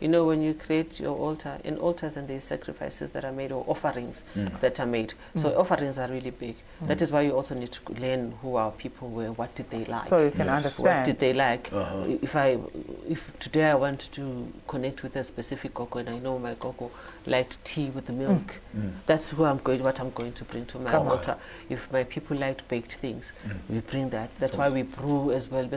you know, when you create your altar, in altars and there's sacrifices that are made or offerings that are made. So offerings are really big. That is why you also need to learn who our people were, what did they like. So you can understand. What did they like? If today I want to connect with a specific Gogo and I know my Gogo liked tea with the milk, that's what I'm going to bring to my altar. If my people liked baked things, we bring that. That's why we brew as well.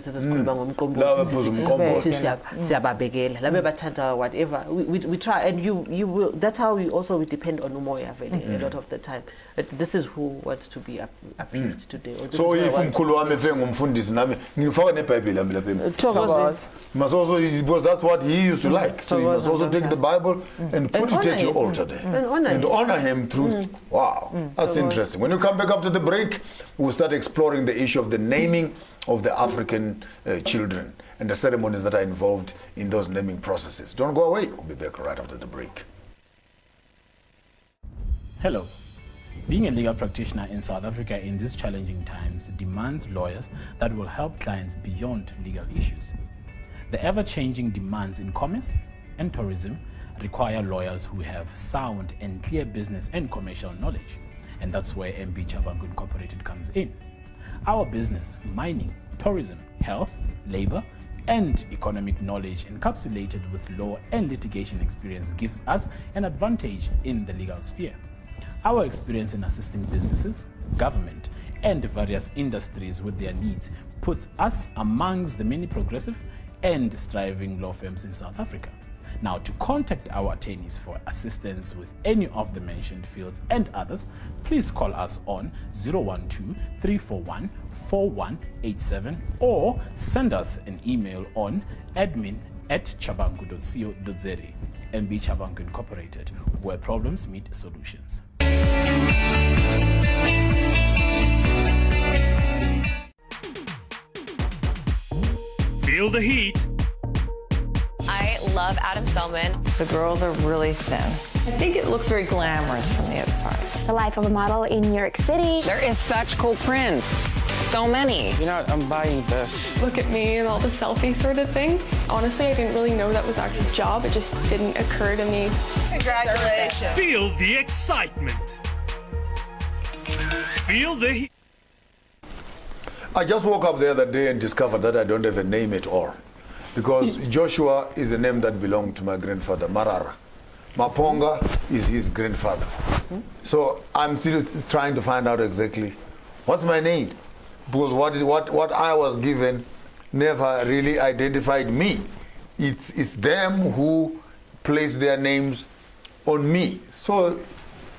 Whatever we try, and you will. That's how we depend on umoya a lot of the time. But this is who wants to be appeased today. So if umkhulu wami ngumfundisi nami ngifaka neBhayibheli yami lapha. Talk about. Must also, because that's what he used to like. So you must also take the Bible and put it at your altar there and honor him through. Wow, that's interesting. When you come back after the break, we'll start exploring the issue of the naming of the African children and the ceremonies that are involved in those naming processes. Don't go away. We'll be back right after the break. Hello. Being a legal practitioner in South Africa in these challenging times demands lawyers that will help clients beyond legal issues. The ever-changing demands in commerce and tourism require lawyers who have sound and clear business and commercial knowledge. And that's where imphepho Incorporated comes in. Our business, mining, tourism, health, labor, and economic knowledge encapsulated with law and litigation experience gives us an advantage in the legal sphere. Our experience in assisting businesses, government, and various industries with their needs puts us amongst the many progressive and striving law firms in South Africa. Now, to contact our attorneys for assistance with any of the mentioned fields and others, please call us on 012-341-4187 or send us an email on admin@chabangu.co.za. MB Chabangu Incorporated, where problems meet solutions. Feel the heat. I love Adam Selman. The girls are really thin. I think it looks very glamorous from the outside. The life of a model in New York City. There is such cool prints. So many. You know, I'm buying this. Look at me and all the selfie sort of thing. Honestly, I didn't really know that was actually a job. It just didn't occur to me. Congratulations. Feel the excitement. Feel the heat. I just woke up the other day and discovered that I don't have a name at all. Because Joshua is a name that belonged to my grandfather, Marara. Maponga is his grandfather. So I'm still trying to find out exactly what's my name. Because what I was given never really identified me. It's them who place their names on me. So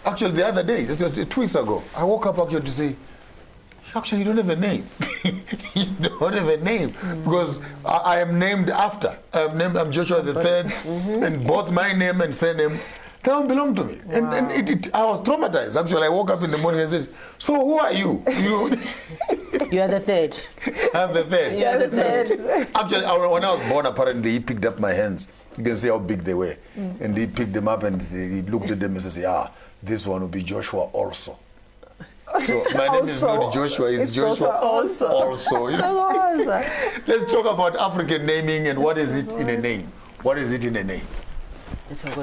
actually the other day, just 2 weeks ago, I woke up actually to say, actually, you don't have a name. You don't have a name because I am named after. I'm Joshua the Third, and both my name and surname don't belong to me. Wow. And I was traumatized. Actually, I woke up in the morning and said, "So who are you?" You are the third. I'm the third. You are the third. Actually, when I was born, apparently he picked up my hands. You can see how big they were, and he picked them up and he looked at them and said, "Yeah, this one will be Joshua also." So my name is not Joshua, it's Joshua also. Let's talk about African naming and what is it in a name. What is it in a name?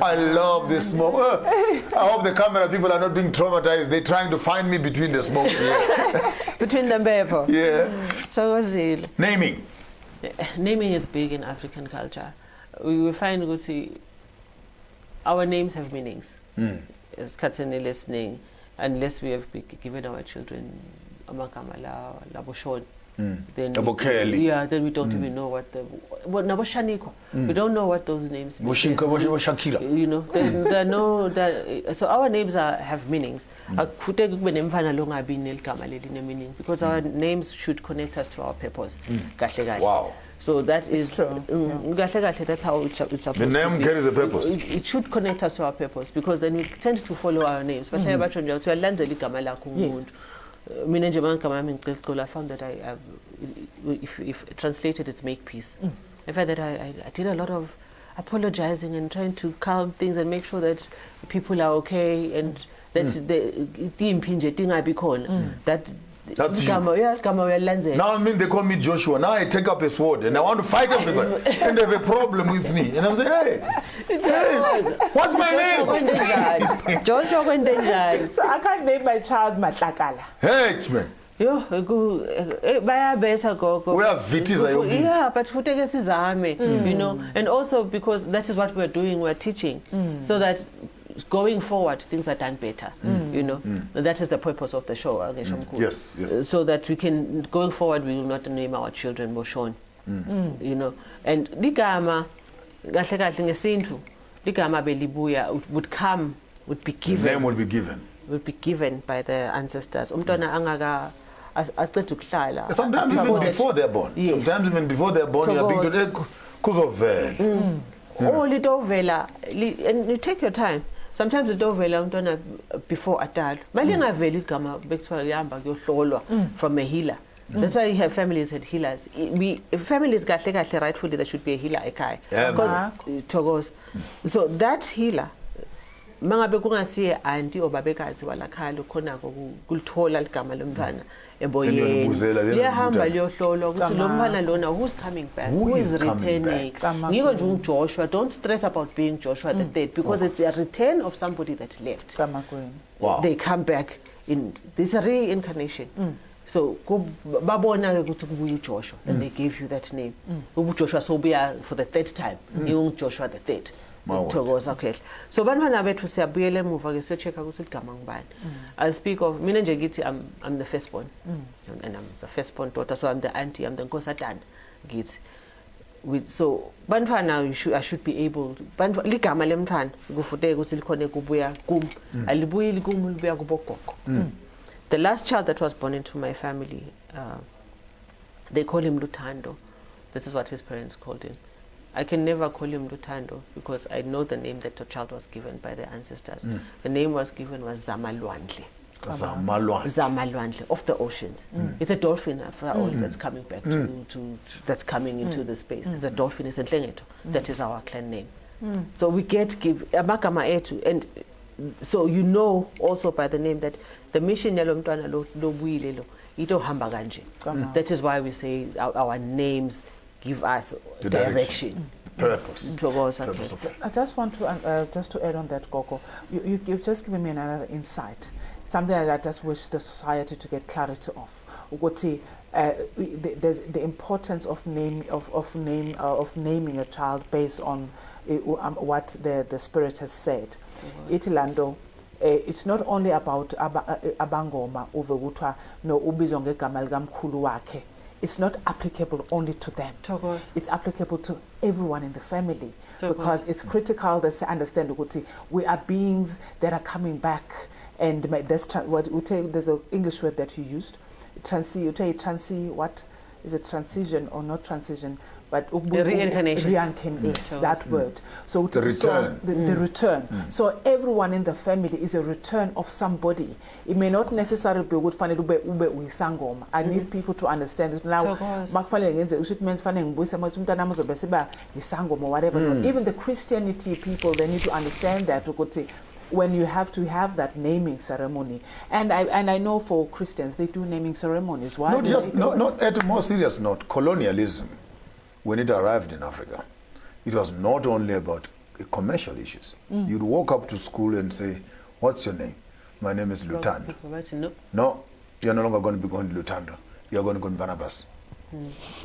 I love this smoke. I hope the camera people are not being traumatized. They're trying to find me between the smoke here. Between the imphepho. Yeah. So what's it? Naming. Naming is big in African culture. We will find our names have meanings. It's Katene listening. Unless we have given our children amakamala laboshon, then then we don't even know what we don't know what those names mean. You know, there are no so our names have meanings. Because our names should connect us to our purpose. Wow. So that is true. That's how it's supposed to be. The name carries a purpose. It should connect us to our purpose because then we tend to follow our names. But I found that if translated, it's make peace. I found that I did a lot of apologizing and trying to calm things and make sure that people are okay and that that that's you. Now I mean they call me Joshua. Now I take up a sword and I want to fight everybody and they have a problem with me. And I'm saying, hey, what's my name? Joshua. So I can't name my child Matlakala. Hey, man. Yo, better Gogo. We have vitis. Yeah, but who takes his army, you know, and also because that is what we're doing, we're teaching, so that going forward things are done better, you know. That is the purpose of the show. Yes, yes. So that we can, going forward, we will not name our children Moshon, you know. And ligama, kahle kahle ngesintu, ligama belibuya would be given. The name would be given. Would be given by the ancestors. Umntwana angaga sometimes even before they're born. Yes. Sometimes even before they're born, you are being kuzovela. Oh, lidovela, and you take your time. Sometimes lidovela umntwana before adult. Malinga veli igama bekuthiwa yamba kuyohlolwa from a healer. That's why you have families had healers. Families kahle kahle rightfully there should be a healer ekhaya. Because so that healer mangabe kungasiye auntie obabekazi walakhaya khona kulithola ligama lomntwana eboyeni liyahamba liyohlolwa ukuthi lo mfana lona who's coming back, who is returning. Ngiko nje uJoshua, don't stress about being Joshua the third because it's a return of somebody that left. Wow. They come back in this reincarnation. So babona ukuthi kubuya Joshua and they give you that name. Joshua so buya for the third time. You Joshua the third. Okay. So bantwana bethu siyabuyela emuva ke siyochecka ukuthi igama ngubani. I speak of mina nje ngithi I'm the firstborn. And I'm the firstborn daughter, so I'm the auntie, I'm the nkosatana ngithi. So bantwana I should be able ligama lemntwana kufuteke ukuthi likhona kubuya kum. Alibuyi kum libuya kubogogo. The last child that was born into my family, they call him Lutando. That is what his parents called him. I can never call him Lutando because I know the name that the child was given by the ancestors. The name was given was Zamalwandle. Zamalwandle, of the oceans. It's a dolphin after all that's coming back that's coming into the space. It's a dolphin, it's a Ntengeto. That is our clan name, So we get give amagama ethu, and so you know also by the name that the mission yalo mntwana lo buyile lo ito hamba kanje. That is why we say our names give us the direction. Purpose. I just want to just to add on that, Gogo. You've just given me another insight. Something that I just wish the society to get clarity of. There's the importance of naming a child based on what the spirit has said. Itilando, it's not only about abangoma uvewutwa no ubizonge gamalgam kuluwake. It's not applicable only to them. It's applicable to everyone in the family because it's critical that they understand we are beings that are coming back. And there's an English word that you used. What is it? Transition or not transition? But reincarnation. Yes, that word. So the return. The return. So everyone in the family is a return of somebody. It may not necessarily be good fun ube Sangoma. I need people to understand it now. Whatever. Even the Christianity people, they need to understand that when you have to have that naming ceremony, and I know for Christians they do naming ceremonies. Why? Not at a more serious note. Colonialism, when it arrived in Africa, it was not only about commercial issues. You'd walk up to school and say, "What's your name?" "My name is Lutando." No, you're no longer going to be going to Lutando. You're going to go to Barnabas.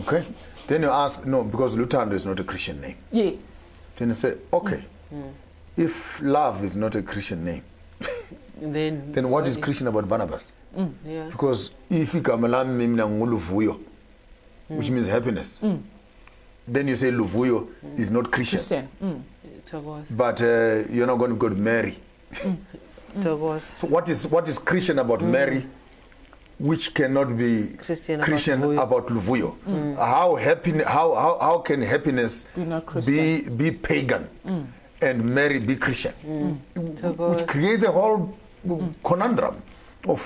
Okay. Then you ask, no, because Lutando is not a Christian name. Yes. Then you say, okay. If love is not a Christian name, then what is Christian about Barnabas? Because if Vuyo, which means happiness, then you say Luvuyo is not Christian. But you're not going to go to Mary. So what is Christian about Mary, which cannot be Christian about Luvuyo? How can happiness be pagan? And Mary be Christian, which creates a whole conundrum of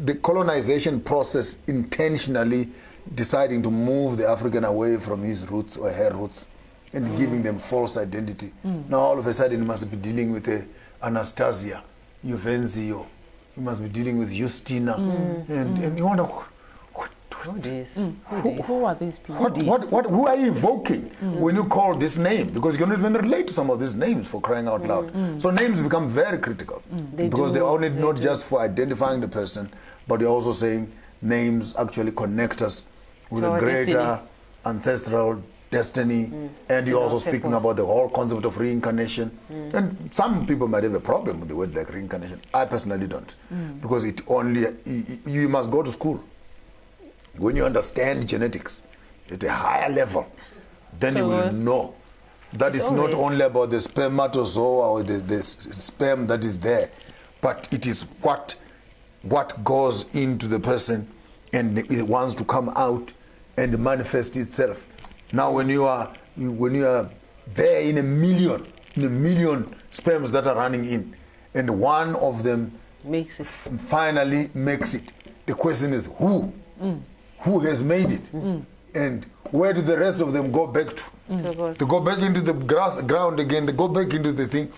the colonization process intentionally deciding to move the African away from his roots or her roots and giving them false identity. Now all of a sudden you must be dealing with Anastasia, Juvenzio, you must be dealing with Justina, and you wonder, who are these people? Who are you evoking when you call this name? Because you cannot even relate to some of these names, for crying out loud. So names become very critical because they're only not just for identifying the person, but they're also saying names actually connect us with a greater ancestral destiny. And you're also speaking about the whole concept of reincarnation. And some people might have a problem with the word like reincarnation. I personally don't, because you must go to school. When you understand genetics at a higher level, then you will know that it's not only about the spermatozoa or the sperm that is there, but it is what goes into the person and it wants to come out and manifest itself. Now, when you are there in a million sperms that are running in, and one of them finally makes it, the question is who? Who has made it? And where do the rest of them go back to? They go back into the ground again, they go back into the thing.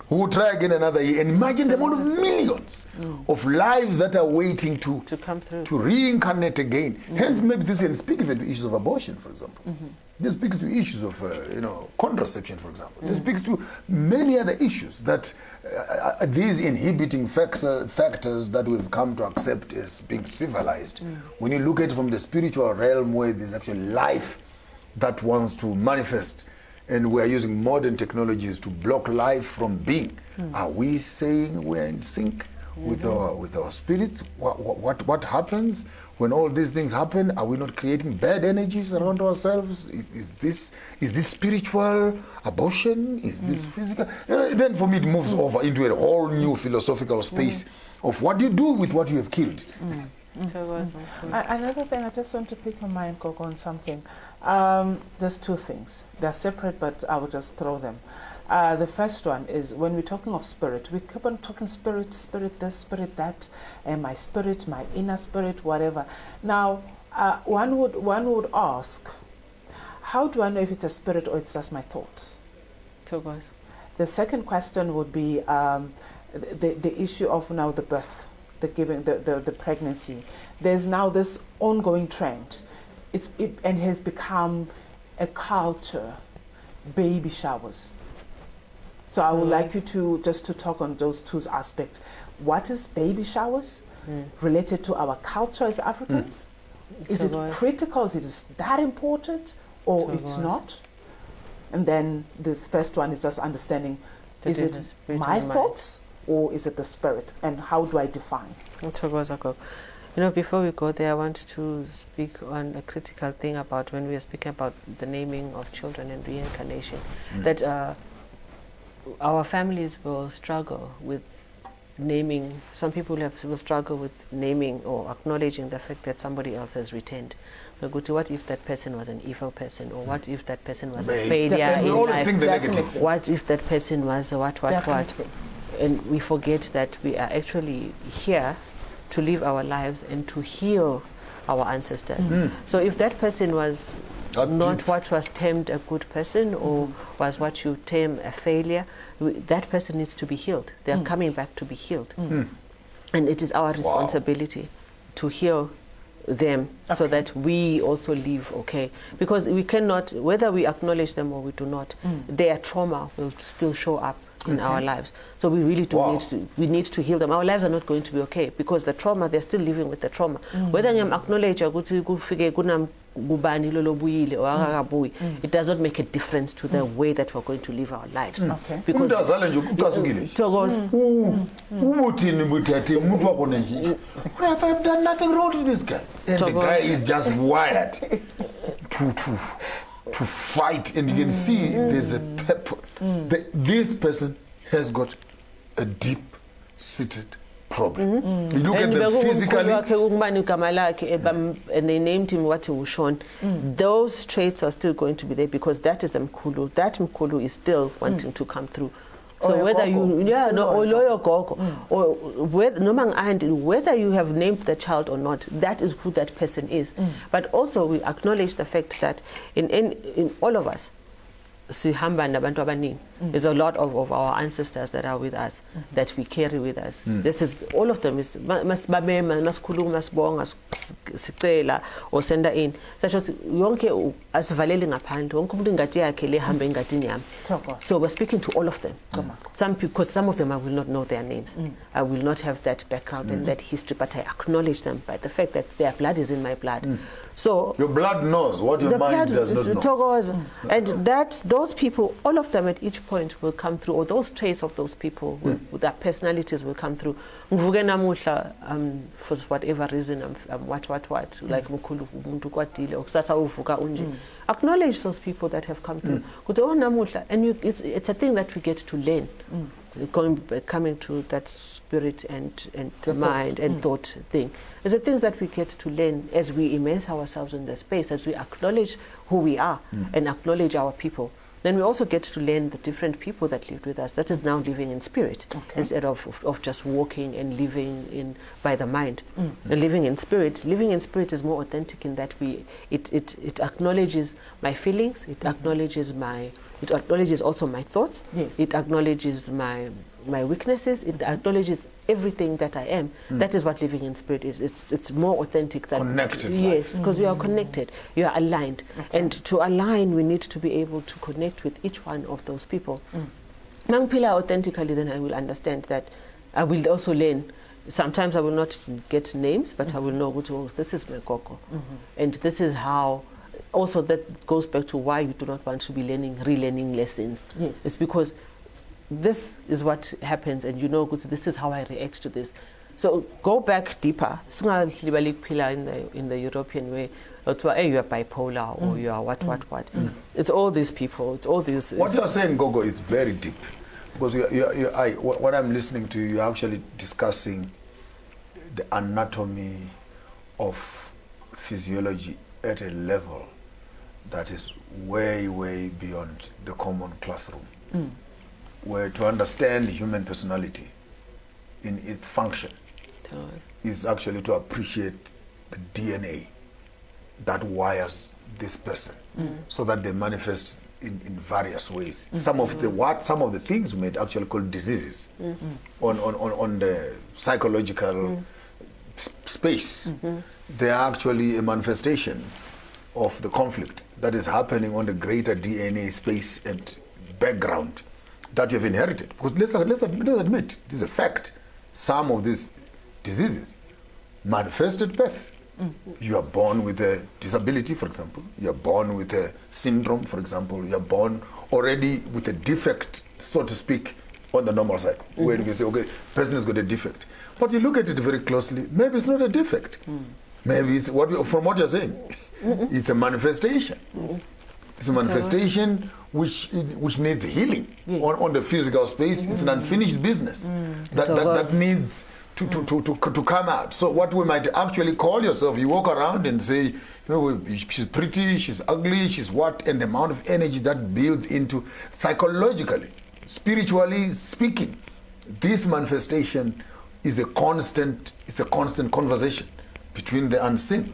Who will try again another year? And imagine the amount of millions of lives that are waiting to come through, to reincarnate again. Hence, maybe this can speak even to issues of abortion, for example. This speaks to issues of contraception, for example. This speaks to many other issues that these inhibiting factors that we've come to accept as being civilized. When you look at it from the spiritual realm, where there's actually life that wants to manifest, and we're using modern technologies to block life from being. Are we saying we're in sync with our spirits? What happens when all these things happen? Are we not creating bad energies around ourselves? Is this spiritual abortion? Is this physical? Then for me it moves over into a whole new philosophical space of what do you do with what you have killed. Another thing, I just want to pick your mind, Gogo, on something. There's two things. They're separate, but I will just throw them. The first one is when we're talking of spirit, we keep on talking spirit this, spirit that, and my spirit, my inner spirit, whatever. Now, one would ask, how do I know if it's a spirit or it's just my thoughts? The second question would be the issue of now the birth, the pregnancy. There's now this ongoing trend. And has become a culture, baby showers. So I would like you to just to talk on those two aspects. What is baby showers related to our culture as Africans? Is it critical? Is it that important, or it's not? And then this first one is just understanding: is it my thoughts or is it the spirit? And how do I define? You know, before we go there, I want to speak on a critical thing about when we are speaking about the naming of children and reincarnation, that our families will struggle with naming. Some people will struggle with naming or acknowledging the fact that somebody else has returned. We'll go to what if that person was an evil person, or what if that person was a failure in life? What if that person was a what? And we forget that we are actually here to live our lives and to heal our ancestors. So if that person was not what was termed a good person, or was what you term a failure, that person needs to be healed. They are coming back to be healed. And it is our responsibility to heal them so that we also live okay. Because we cannot, whether we acknowledge them or we do not, their trauma will still show up in our lives. So we really do need to heal them. Our lives are not going to be okay because the trauma, they're still living with the trauma. Whether I acknowledge it does not make a difference to the way that we're going to live our lives. Because I've done nothing wrong to this guy. And the guy is just wired to fight, and you can see there's a pepper. This person has got a deep-seated problem. You look at them physically. And they named him what Ushon. Those traits are still going to be there because that is Mkulu. That Mkulu is still wanting to come through. So whether whether you have named the child or not, that is who that person is. But also we acknowledge the fact that in all of us, there's a lot of our ancestors that are with us, that we carry with us. This is, all of them is or send in. Such as so we're speaking to all of them. Because some of them I will not know their names. I will not have that background and that history, but I acknowledge them by the fact that their blood is in my blood. So your blood knows what your mind does not know. And those people, all of them at each point will come through, or those traits of those people, their personalities will come through. For whatever reason, what, like acknowledge those people that have come through. And it's a thing that we get to learn. Coming to that spirit and mind and thought thing. It's the things that we get to learn as we immerse ourselves in the space, as we acknowledge who we are and acknowledge our people. Then we also get to learn the different people that lived with us. That is now living in spirit instead of just walking and living in by the mind. Living in spirit is more authentic in that it acknowledges my feelings. It acknowledges it acknowledges also my thoughts. It acknowledges my weaknesses. It acknowledges everything that I am. That is what living in spirit is. It's more authentic than connected. Yes, because you are connected. You are aligned. And to align, we need to be able to connect with each one of those people. Mangpila authentically, then I will understand that I will also learn. Sometimes I will not get names, but I will know this is my Gogo. And this is how. Also, that goes back to why you do not want to be relearning lessons. It's because this is what happens, and you know, this is how I react to this. So go back deeper. In the European way, hey, you are bipolar or you are what. It's all these people. It's all these. What you are saying, Gogo, is very deep, because what I'm listening to, you're actually discussing the anatomy of physiology at a level that is way, way beyond the common classroom. Where to understand human personality in its function is actually to appreciate the DNA that wires this person so that they manifest in various ways. Some of the things we might actually call diseases on the psychological space. They are actually a manifestation of the conflict that is happening on the greater DNA space and background that you have inherited. Because let's admit, this is a fact. Some of these diseases manifest at birth. You are born with a disability, for example. You are born with a syndrome, for example. You are born already with a defect, so to speak, on the normal side, where you can say, okay, person has got a defect. But you look at it very closely, maybe it's not a defect. Maybe it's from what you're saying, it's a manifestation. It's a manifestation which needs healing on the physical space. It's an unfinished business that needs to come out. So what we might actually call yourself, you walk around and say, you know, she's pretty, she's ugly, she's what, and the amount of energy that builds into psychologically, spiritually speaking, this manifestation is a constant conversation between the unseen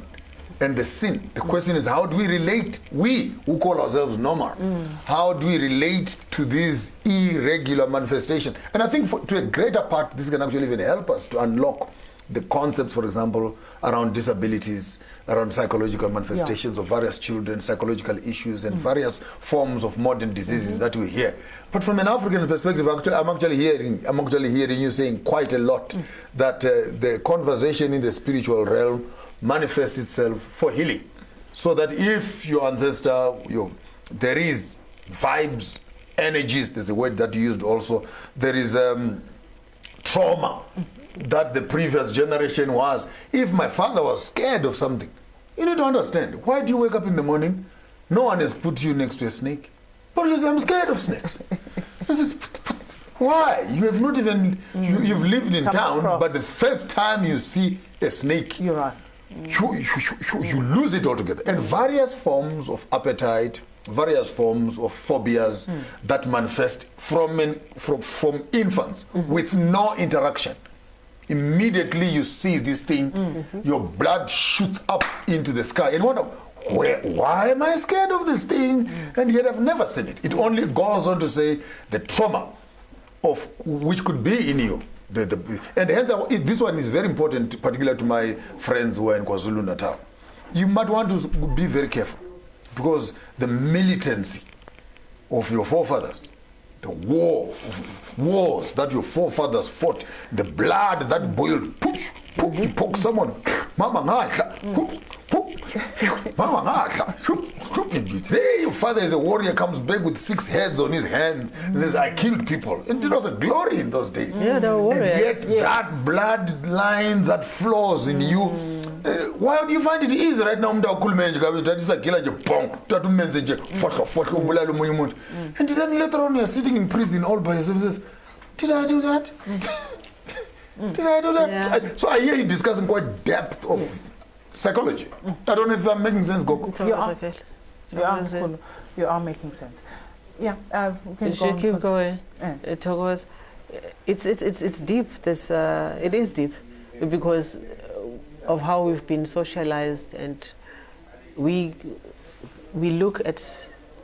and the sin. The question is, how do we relate, we who call ourselves normal, how do we relate to these irregular manifestations? And I think to a greater part, this can actually even help us to unlock the concepts, for example, around disabilities, around psychological manifestations of various children, psychological issues, and various forms of modern diseases that we hear. But from an African perspective, I'm actually hearing you saying quite a lot that the conversation in the spiritual realm manifests itself for healing. So that if your ancestor, there is vibes, energies, there's a word that you used also, there is trauma that the previous generation was. If my father was scared of something, you need to understand, why do you wake up in the morning? No one has put you next to a snake. But he says, I'm scared of snakes. Why? You have not even, you've lived in town, but the first time you see a snake, you're right. You lose it altogether. And various forms of appetite, various forms of phobias that manifest from infants with no interaction. Immediately you see this thing, your blood shoots up into the sky and wonder, why am I scared of this thing? And yet I've never seen it. It only goes on to say the trauma of which could be in you. And hence, this one is very important, particularly to my friends who are in KwaZulu-Natal. You might want to be very careful, because the militancy of your forefathers, the wars that your forefathers fought, the blood that boiled, you poke someone, mama ngadla, mama ngadla. Hey, your father is a warrior, comes back with 6 heads on his hands, and says, I killed people. And it was a glory in those days. Yeah, they were warriors. And yet that bloodline that flows in you, why do you find it easy right now? And then later on you're sitting in prison all by yourself and says, did I do that? Did I do that? Yeah. So I hear you discussing quite depth of psychology. I don't know if I'm making sense, Gogo. You are making sense. Yeah, you should keep going. It's deep. It is deep because of how we've been socialized, and we look at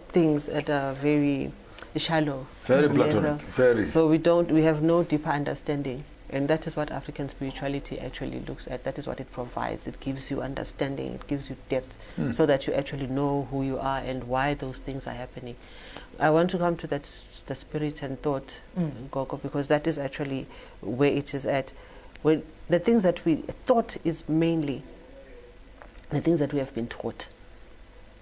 things at a very shallow, very platonic, very. So we have no deeper understanding. And that is what African spirituality actually looks at. That is what it provides. It gives you understanding, it gives you depth, so that you actually know who you are and why those things are happening. I want to come to the spirit and thought, Gogo, because that is actually where it is at. When the things that we thought is mainly the things that we have been taught.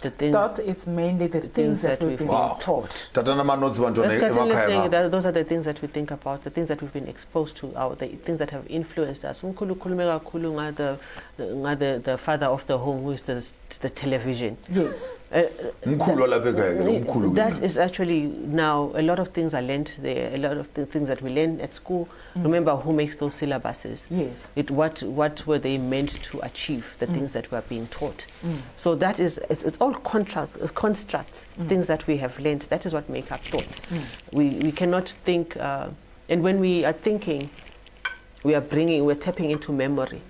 Thought it's mainly the things that we've been taught. Those are the things that we think about, the things that we've been exposed to, the things that have influenced us. The father of the home, who is the television. Yes. That is actually now, a lot of things are learnt there, a lot of the things that we learn at school. Remember who makes those syllabuses. Yes. What were they meant to achieve, the things that were being taught. So that is, it's all constructs, things that we have learned. That is what make up thought. We cannot think, and when we are thinking, we're tapping into memory.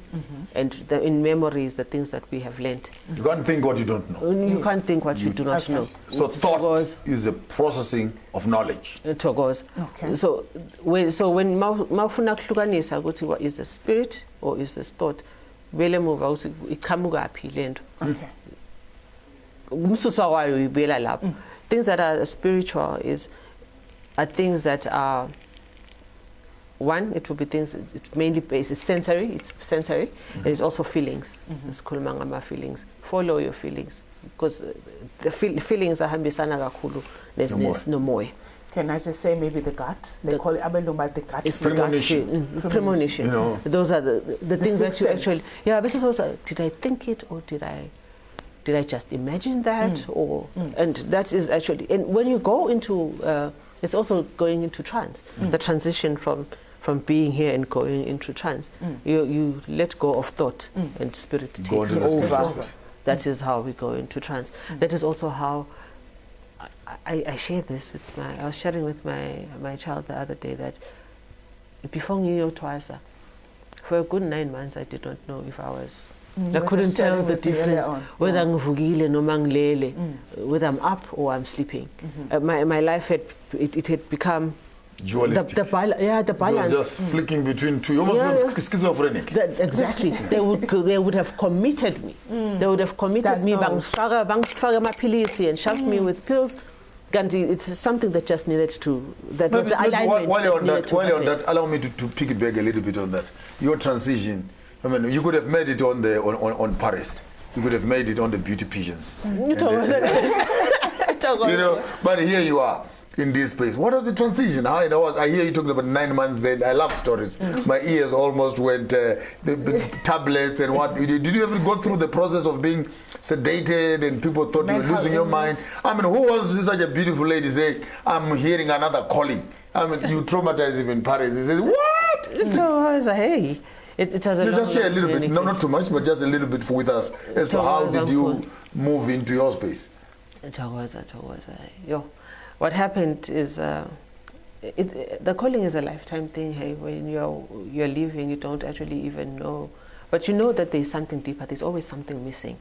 And in memory is the things that we have learned. You can't think what you don't know. You can't think what you do not know. So thought is a processing of knowledge. Okay. So when mawufuna kuhlukanisa ukuthi what is the spirit or is this thought, vele muva ukuthi iqhamuka phi lento. Okay. Umsusa wayo ibuyela lapho. Things that are spiritual are things that are, one, it will be things, it's mainly based, it's sensory, and it's also feelings. It's kulumanga feelings. Follow your feelings, because the feelings are hambisana kakhulu nomoya. Can I just say maybe the gut? They call it the gut. It's premonition. Premonition. You know. Those are the things that you actually, this is also, did I think it or did I just imagine that? And that is actually, and when you go into, it's also going into trance, the transition from being here and going into trance. You let go of thought and spirit takes over. That is how we go into trance. That is also how I shared this with I was sharing with my child the other day that before New Year twice, for a good 9 months I did not know if I was, I couldn't tell the difference whether I'm vugile no manglele, whether I'm up or I'm sleeping. My life had become dualistic. The balance. You're just flicking between two. You almost schizophrenic. Exactly. They would have committed me. They would have committed me. Bangfaka mapilisi and shoved me with pills. It's something that just needed to. That was the alignment. While you're on that, allow me to piggyback a little bit on that. Your transition. I mean, you could have made it on Paris. You could have made it on the beauty pigeons. You know, but here you are in this space. What was the transition? How it was? I hear you talking about 9 months. Then I love stories. My ears almost went. The tablets and what? Did you ever go through the process of being sedated and people thought you were losing your mind? I mean, who was such a beautiful lady say, "I'm hearing another calling"? I mean, you traumatized even Paris. He says, "What?" It was hey. It has a just share a little bit, not too much, but just a little bit with us as to how did you move into your space. What happened is the calling is a lifetime thing. Hey, when you're leaving, you don't actually even know, but you know that there's something deeper. There's always something missing.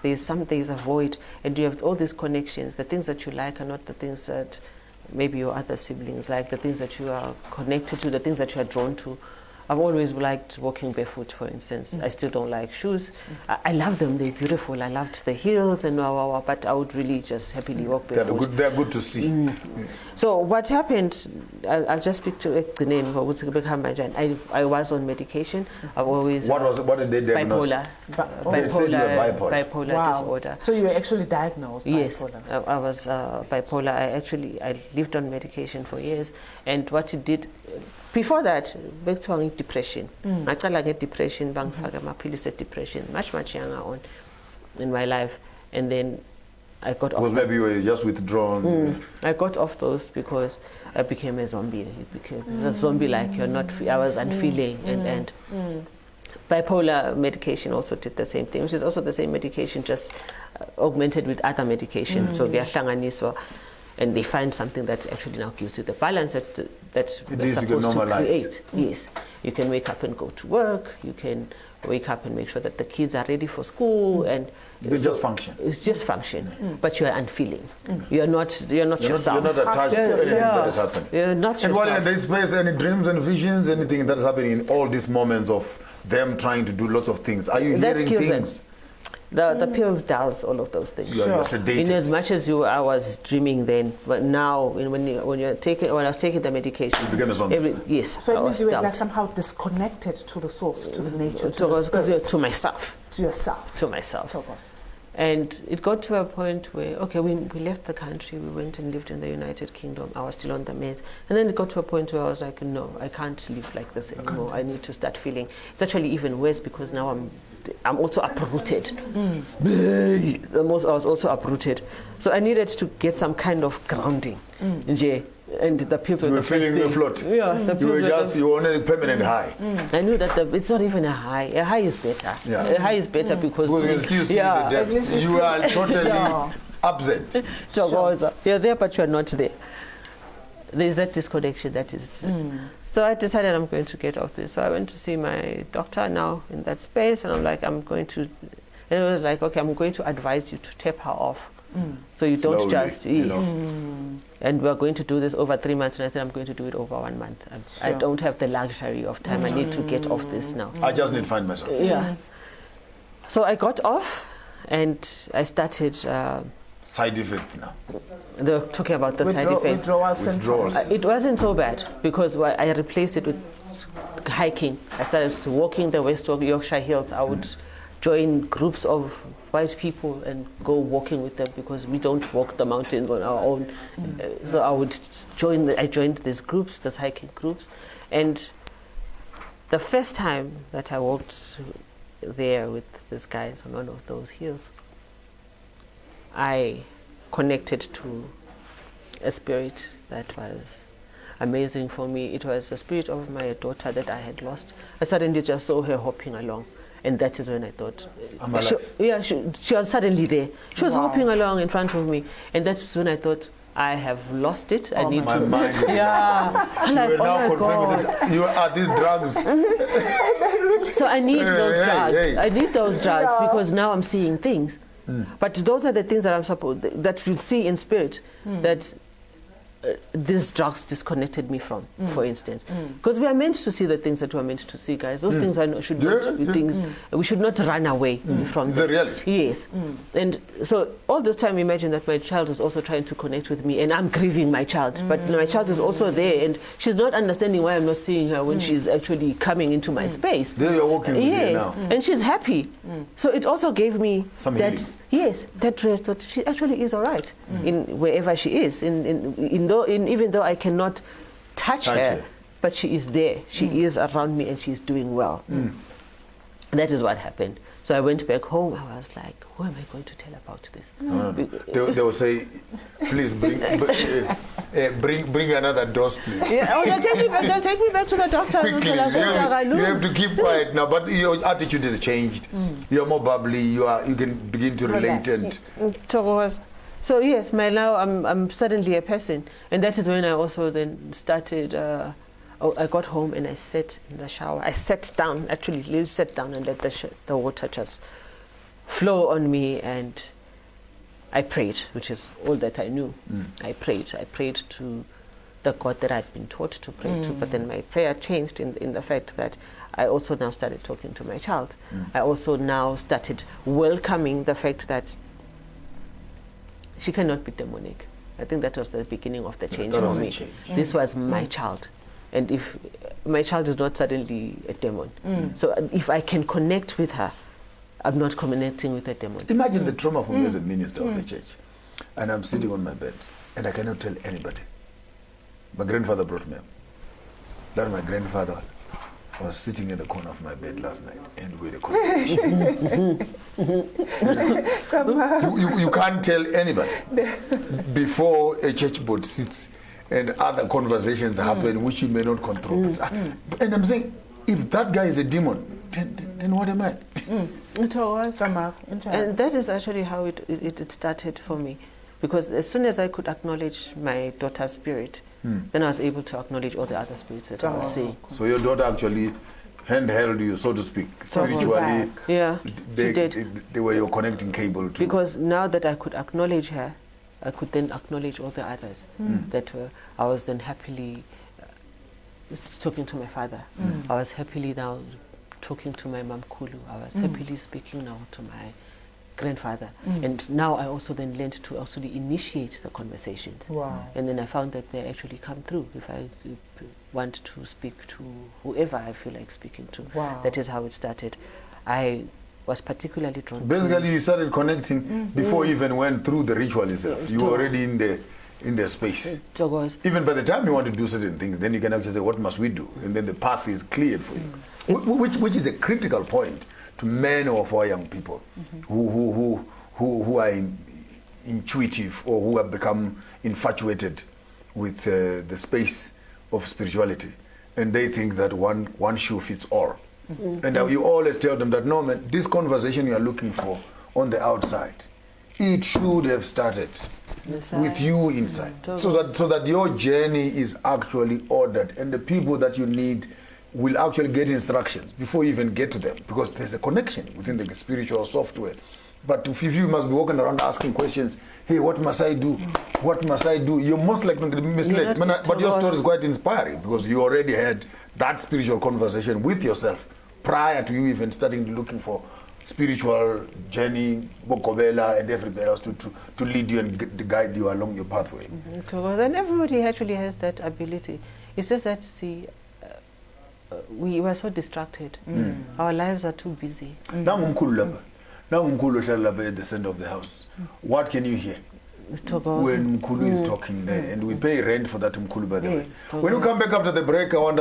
There's a void, and you have all these connections. The things that you like are not the things that maybe your other siblings like. The things that you are connected to, the things that you are drawn to. I've always liked walking barefoot, for instance. I still don't like shoes. I love them, they're beautiful. I loved the heels and but I would really just happily walk barefoot. They're good to see. So what happened, I'll just speak to Ekdinen, I was on medication. I've always... What did they diagnose? Bipolar disorder. So you were actually diagnosed bipolar? Yes, I was bipolar. I lived on medication for years, and what it did... Before that, back to depression. I started get depression, depression, much younger on in my life, and then I got off. Because maybe you were just withdrawn. I got off those because I became a zombie. It became a zombie-like. You're not. I was unfeeling, and bipolar medication also did the same thing, which is also the same medication, just augmented with other medication. So and they find something that actually now gives you the balance that we're supposed to create. Yes, you can wake up and go to work. You can wake up and make sure that the kids are ready for school, and it's just function. It's just function, but you are unfeeling. You're not yourself. You're not attached to anything that is happening. You're not and yourself. while in this space, any dreams and visions, anything that is happening in all these moments of them trying to do lots of things, are you hearing things? The pills does all of those things. You're sedated. In as much as I was dreaming then, but now when I was taking the medication, you became a zombie. Yes. So it means you were like somehow disconnected to the source, to the nature, to myself. To yourself. To myself. And it got to a point where, okay, we left the country, we went and lived in the United Kingdom. I was still on the meds. And then it got to a point where I was like, no, I can't live like this anymore. I need to start feeling. It's actually even worse because now I'm also uprooted. I was also uprooted. So I needed to get some kind of grounding. And the pills were the feeling the float. Yeah, the pills you were on a permanent high. I knew that it's not even a high. A high is better. Yeah. A high is better because you can still see the depth. You are totally absent. You're there, but you're not there. there's that disconnection that is. So I decided I'm going to get off this. So I went to see my doctor now in that space, and I'm like, I'm going to, and it was like, okay, I'm going to advise you to taper her off. So you don't Slowly, just, you yes. know. And we're going to do this over 3 months, and I said I'm going to do it over 1 month. I don't have the luxury of time. I need to get off this now. I just need to find myself. Yeah. So I got off, and I started. Side effects now. They were talking about the side effects. Withdrawal symptoms. It wasn't so bad because I replaced it with hiking. I started walking the West Yorkshire Hills. I would join groups of white people and go walking with them because we don't walk the mountains on our own. So I would I joined these groups, these hiking groups, and the first time that I walked there with these guys on one of those hills, I connected to a spirit that was amazing for me. It was the spirit of my daughter that I had lost. I suddenly just saw her hopping along. And that is when I thought, she was suddenly there. She was hopping along in front of me. And that's when I thought, I have lost it. I need to. Mind. I'm like, you are now God. confirmed you are these drugs. So I need those drugs. I need those drugs because now I'm seeing things. But those are the things that I'm supposed that you see in spirit that these drugs disconnected me from, for instance. Because we are meant to see the things that we are meant to see, guys. Those things should not be things, we should not run away from them. The reality. Yes. And so all this time, imagine that my child is also trying to connect with me and I'm grieving my child. But my child is also there and she's not understanding why I'm not seeing her when she's actually coming into my space. There you're walking with her now. And she's happy. So it also gave me some that healing. Yes, that rest that she actually is all right in wherever she is. Even though I cannot touch her, but she is there. She is around me and she's doing well. That is what happened. So I went back home. I was like, who am I going to tell about this? No. They will say, please bring another dose, please. Yeah, they'll take me back to the doctor. Quickly, you have to keep quiet now. But your attitude has changed. You're more bubbly. You can begin to relate So yes, now I'm suddenly a person, and that is when I also then started. I got home and I sat in the shower. I sat down, actually sat down and let the water just flow on me, and I prayed, which is all that I knew. I prayed to the God that I'd been taught to pray to, but then my prayer changed in the fact that I also now started talking to my child. I also now started welcoming the fact that she cannot be demonic. I think that was the beginning of the change for me. This was my child. And if my child is not suddenly a demon, so if I can connect with her, I'm not connecting with a demon. Imagine the trauma for me as a minister of a church, and I'm sitting on my bed, and I cannot tell anybody. My grandfather brought me up. That my grandfather was sitting in the corner of my bed last night, and we had a conversation. You can't tell anybody before a church board sits and other conversations happen which you may not control. And I'm saying, if that guy is a demon, then what am I? And that is actually how it started for me. Because as soon as I could acknowledge my daughter's spirit, then I was able to acknowledge all the other spirits that I was seeing. So your daughter actually handheld you, so to speak, spiritually. Yeah, they were your connecting cable to. Because now that I could acknowledge her, I could then acknowledge all the others that I was then happily talking to my father. I was happily now talking to my mom Kulu. I was happily speaking now to my grandfather. And now I also then learned to actually initiate the conversations. Wow. And then I found that they actually come through if I want to speak to whoever I feel like speaking to. Wow. That is how it started. I was particularly drawn Basically, you started connecting before you even went through the ritual itself. You were already in the space. Even by the time you want to do certain things, then you can actually say, what must we do? And then the path is cleared for you. Which is a critical point to many of our young people who are intuitive or who have become infatuated with the space of spirituality. And they think that one shoe fits all. And you always tell them that, no, man, this conversation you are looking for on the outside, it should have started with you inside, so that your journey is actually ordered, and the people that you need will actually get instructions before you even get to them, because there's a connection within the spiritual software. But if you must be walking around asking questions, hey, what must I do? What must I do? You're most likely to be misled. But your story is quite inspiring, because you already had that spiritual conversation with yourself prior to you even starting looking for spiritual journey, Bokobela, and everybody else to lead you and guide you along your pathway. And everybody actually has that ability. It's just that, see, we were so distracted. Our lives are too busy. Now at the center of the house. What can you hear when Mkulu is talking there? And we pay rent for that Mkulu, by the way. When we come back after the break, I want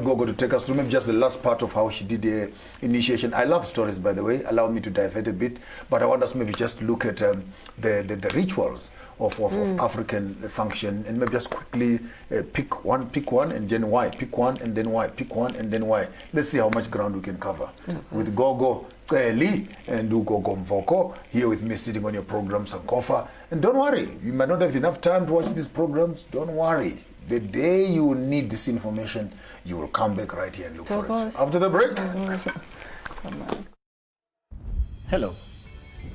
Gogo to take us through maybe just the last part of how she did the initiation. I love stories, by the way. Allow me to divert a bit, but I want us maybe just to look at the rituals of African function, and maybe just quickly pick one and then why, pick one and then why, pick one and then why. Let's see how much ground we can cover with Gogo Cebi and Gogo Mvoko here with me sitting on your program Sankofa. And don't worry, you might not have enough time to watch these programs. Don't worry. The day you need this information, you will come back right here and look for it. After the break. Hello.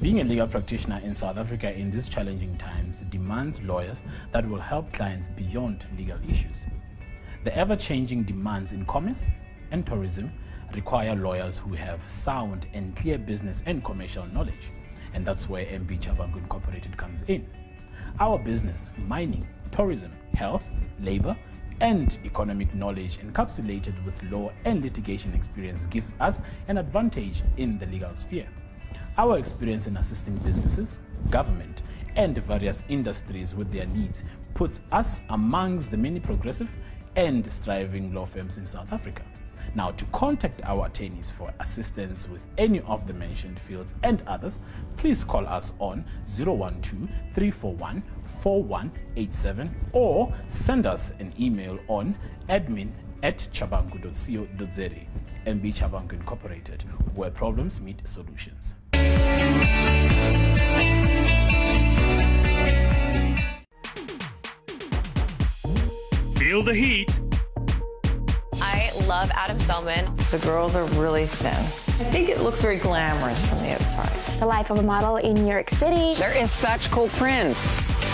Being a legal practitioner in South Africa in these challenging times demands lawyers that will help clients beyond legal issues. The ever-changing demands in commerce and tourism require lawyers who have sound and clear business and commercial knowledge, and that's where imphepho Incorporated comes in. Our business, mining, tourism, health, labor, and economic knowledge encapsulated with law and litigation experience gives us an advantage in the legal sphere. Our experience in assisting businesses, government, and various industries with their needs puts us amongst the many progressive and striving law firms in South Africa. Now, to contact our attorneys for assistance with any of the mentioned fields and others, please call us on 012-341-4187 or send us an email on admin@chabangu.co.za. imphepho Incorporated, where problems meet solutions. Feel the heat. I love Adam Selman. The girls are really thin. I think it looks very glamorous from the outside. The life of a model in New York City. There is such cool prints.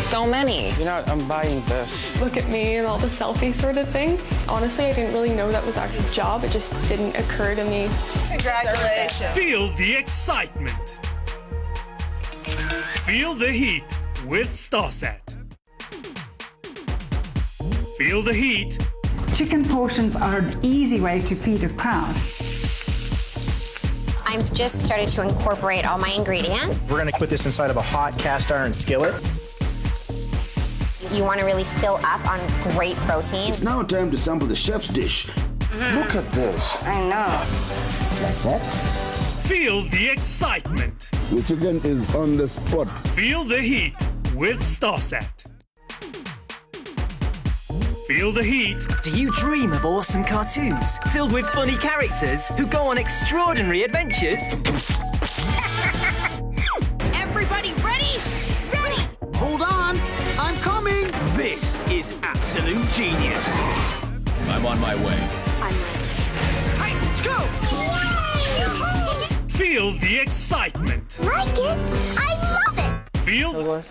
So many. You know, I'm buying this. Look at me and all the selfie sort of thing. Honestly, I didn't really know that was actually a job. It just didn't occur to me. Congratulations. Feel the excitement. Feel the heat with StarSat. Feel the heat. Chicken portions are an easy way to feed a crowd. I've just started to incorporate all my ingredients. We're going to put this inside of a hot cast iron skillet. You want to really fill up on great protein. It's now time to sample the chef's dish. Look at this. I know. Like that? Feel the excitement. The chicken is on the spot. Feel the heat with StarSat. Feel the heat. Do you dream of awesome cartoons filled with funny characters who go on extraordinary adventures? Everybody ready? Ready! Hold on, I'm coming. This is absolute genius. I'm on my way. I'm ready. Hey, let's go. Yay! Feel the excitement. Like it? I love it! Feel.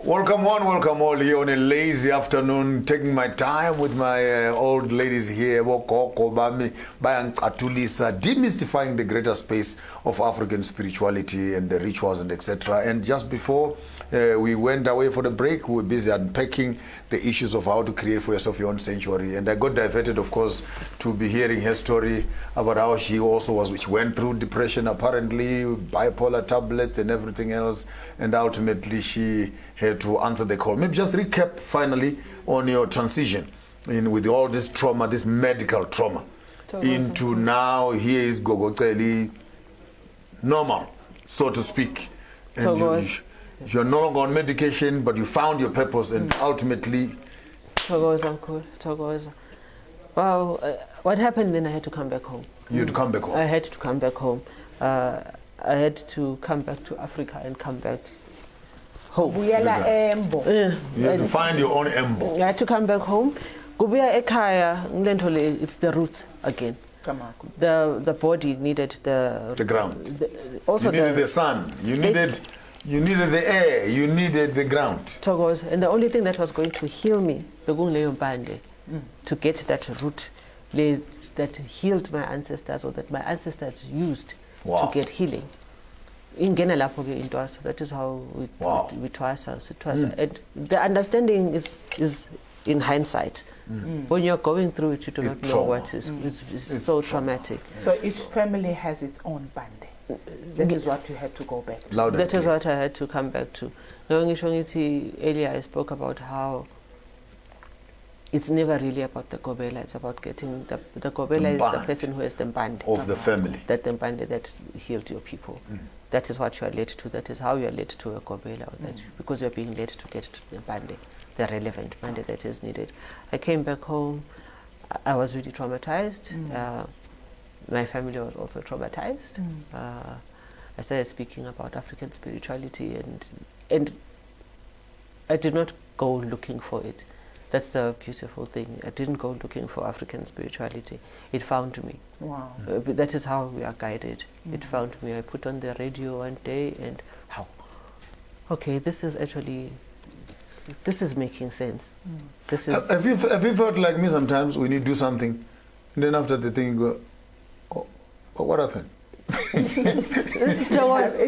Welcome all here on a lazy afternoon, taking my time with my old ladies here, demystifying the greater space of African spirituality and the rituals and etc. And just before we went away for the break, we were busy unpacking the issues of how to create for yourself your own sanctuary. And I got diverted, of course, to be hearing her story about how she went through depression, apparently, bipolar tablets and everything else. And ultimately, she had to answer the call. Maybe just recap finally on your transition with all this trauma, this medical trauma, into now here is Gogo Cebi, normal, so to speak. And you're no longer on medication, but you found your purpose and ultimately... Well, what happened then, I had to come back home. You had to come back home? I had to come back home. I had to come back to Africa and come back home. You had to find your own embo. I had to come back home. Kubuya ekhaya, it's the roots again. The body needed the ground. Also you needed the sun. You needed the air. You needed the ground. And the only thing that was going to heal me, to get that root that healed my ancestors, or that my ancestors used to get healing. That is how we taught ourselves. And the understanding is in hindsight. When you're going through it, you do not know what is. It's so traumatic. So each family has its own bande. That is what you had to go back to. That is what I had to come back to. Earlier I spoke about how it's never really about the Gobela, it's about getting the Gobela is the person who has the bande of the family. That the bande that healed your people. That is what you are led to. That is how you are led to a Gobela, because you are being led to get to the bande, the relevant bande that is needed. I came back home. I was really traumatized. My family was also traumatized. I started speaking about African spirituality, and I did not go looking for it. That's the beautiful thing. I didn't go looking for African spirituality. It found me. Wow. That is how we are guided. It found me. I put on the radio one day and okay, this is making sense. This is. Have you felt like me sometimes when you do something, and then after the thing you go, oh, what happened? It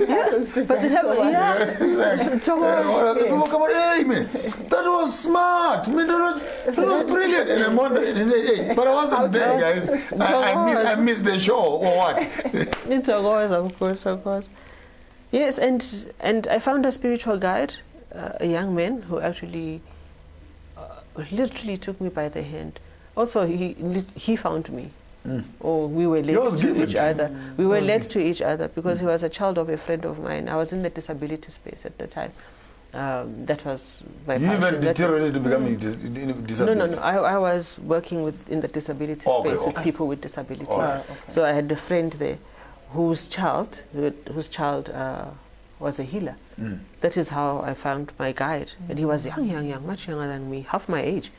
happens to People come on, hey man, that was smart, man, that was brilliant. And I'm wondering, hey, but I wasn't there, guys. I missed the show, or what? It's of course. Yes, and I found a spiritual guide, a young man who actually literally took me by the hand. Also, he found me. Or we were led to each other. We were led to each other because he was a child of a friend of mine. I was in the disability space at the time. That was my passion. You even deteriorated to becoming disability? No. I was working in the disability space with people with disabilities. So I had a friend there whose child was a healer. That is how I found my guide. And he was young, much younger than me, half my age.